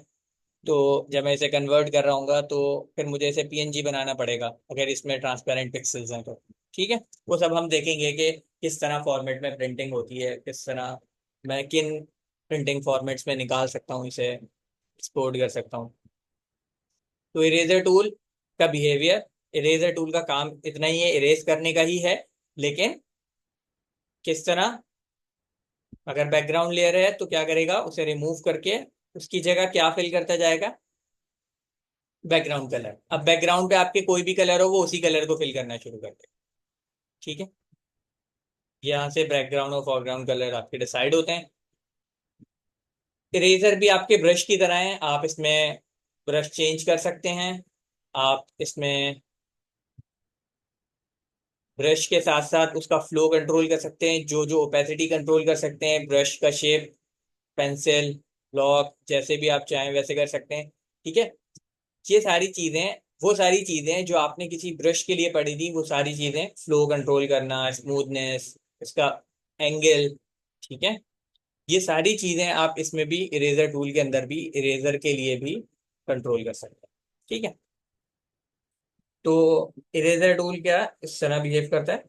तो जब मैं इसे कन्वर्ट कर रहा हूँ तो फिर मुझे इसे पीएनजी बनाना पड़ेगा अगर इसमें ट्रांसपेरेंट पिक्सेल्स हैं तो, ठीक है। वो सब हम देखेंगे कि किस तरह फॉर्मेट में प्रिंटिंग होती है, किस तरह मैं किन प्रिंटिंग फॉर्मेट्स में निकाल सकता हूँ, इसे एक्सपोर्ट कर सकता हूँ। तो इरेजर टूल का बिहेवियर, इरेजर टूल का काम इतना ही है, इरेज करने का ही है, लेकिन किस तरह, अगर बैकग्राउंड लेयर है तो क्या करेगा, उसे रिमूव करके उसकी जगह क्या फिल करता जाएगा, बैकग्राउंड कलर। अब बैकग्राउंड पे आपके कोई भी कलर हो, वो उसी कलर को फिल करना शुरू कर दे, ठीक है। यहाँ से बैकग्राउंड और फोरग्राउंड कलर आपके डिसाइड होते हैं। इरेजर भी आपके ब्रश की तरह है, आप इसमें ब्रश चेंज कर सकते हैं। आप इसमें ब्रश के साथ साथ उसका फ्लो कंट्रोल कर सकते हैं, जो जो ओपेसिटी कंट्रोल कर सकते हैं, ब्रश का शेप, पेंसिल, ब्लॉक, जैसे भी आप चाहें वैसे कर सकते हैं, ठीक है। ये सारी चीजें, वो सारी चीजें जो आपने किसी ब्रश के लिए पढ़ी थी, वो सारी चीजें, फ्लो कंट्रोल करना, स्मूथनेस, इसका एंगल, ठीक है। ये सारी चीजें आप इसमें भी, इरेजर टूल के अंदर भी, इरेजर के लिए भी कंट्रोल कर सकते हैं, ठीक है। तो इरेजर टूल क्या इस तरह बिहेव करता है।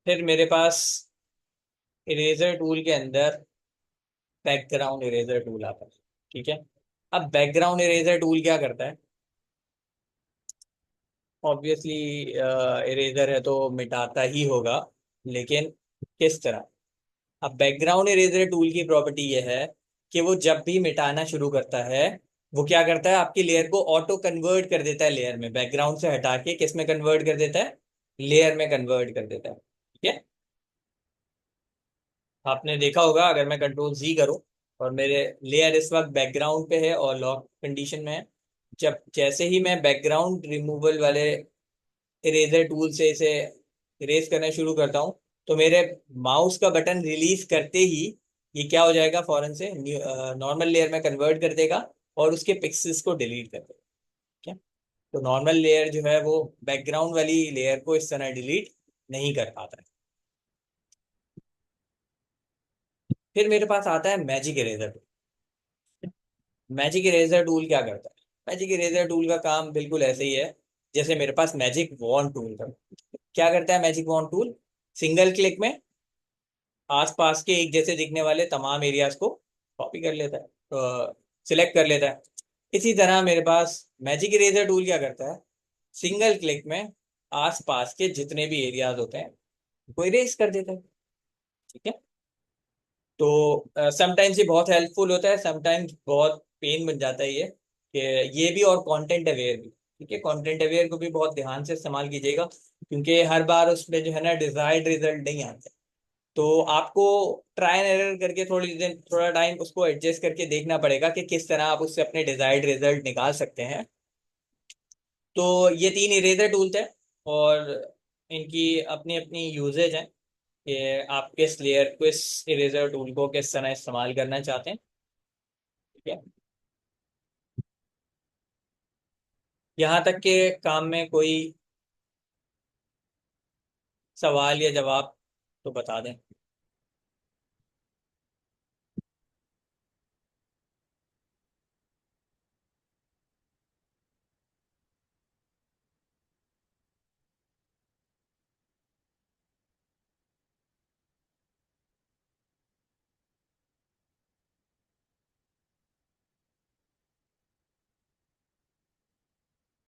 फिर मेरे पास इरेजर टूल के अंदर बैकग्राउंड इरेजर टूल आता है, ठीक है। अब बैकग्राउंड इरेजर टूल क्या करता है, ऑब्वियसली इरेजर है तो मिटाता ही होगा, लेकिन किस तरह। अब बैकग्राउंड इरेजर टूल की प्रॉपर्टी यह है कि वो जब भी मिटाना शुरू करता है, वो क्या करता है, आपकी लेयर को ऑटो कन्वर्ट कर देता है लेयर में, बैकग्राउंड से हटा के किस में कन्वर्ट कर देता है, लेयर में कन्वर्ट कर देता है, ठीक है। आपने देखा होगा, अगर मैं कंट्रोल जी करूं और मेरे लेयर इस वक्त बैकग्राउंड पे है और लॉक कंडीशन में है, जब जैसे ही मैं बैकग्राउंड रिमूवल वाले इरेजर टूल से इसे इरेज करना शुरू करता हूँ, तो मेरे माउस का बटन रिलीज करते ही ये क्या हो जाएगा, फौरन से नॉर्मल लेयर में कन्वर्ट कर देगा और उसके पिक्सेल्स को डिलीट कर देगा, ठीक है। तो नॉर्मल लेयर जो है वो बैकग्राउंड वाली लेयर को इस तरह डिलीट नहीं कर पाता है। फिर मेरे पास आता है magic eraser. Magic eraser tool क्या करता है, मैजिक इरेजर टूल का काम बिल्कुल ऐसे ही है जैसे मेरे पास मैजिक वॉन्ड टूल का। क्या करता है magic wand tool, single click में आसपास के एक जैसे दिखने वाले तमाम एरियाज को कॉपी कर लेता है, सिलेक्ट कर लेता है। इसी तरह मेरे पास मैजिक इरेजर टूल क्या करता है, सिंगल क्लिक में आसपास के जितने भी एरियाज होते हैं वो इरेज कर देता है, ठीक है। तो समटाइम्स ये बहुत हेल्पफुल होता है, समटाइम्स बहुत पेन बन जाता है ये, कि ये भी और कंटेंट अवेयर भी, ठीक है। कंटेंट अवेयर को भी बहुत ध्यान से इस्तेमाल कीजिएगा, क्योंकि हर बार उसमें जो है ना डिजायर्ड रिजल्ट नहीं आता। तो आपको ट्राई एंड एरर करके थोड़ी दिन, थोड़ा टाइम उसको एडजस्ट करके देखना पड़ेगा कि किस तरह आप उससे अपने डिजायर्ड रिजल्ट निकाल सकते हैं। तो ये तीन इरेजर टूल्स हैं और इनकी अपनी अपनी यूजेज हैं कि आप किस लेयर, किस इरेजर टूल को किस तरह इस्तेमाल करना चाहते हैं, ठीक है। यहाँ तक के काम में कोई सवाल या जवाब तो बता दें।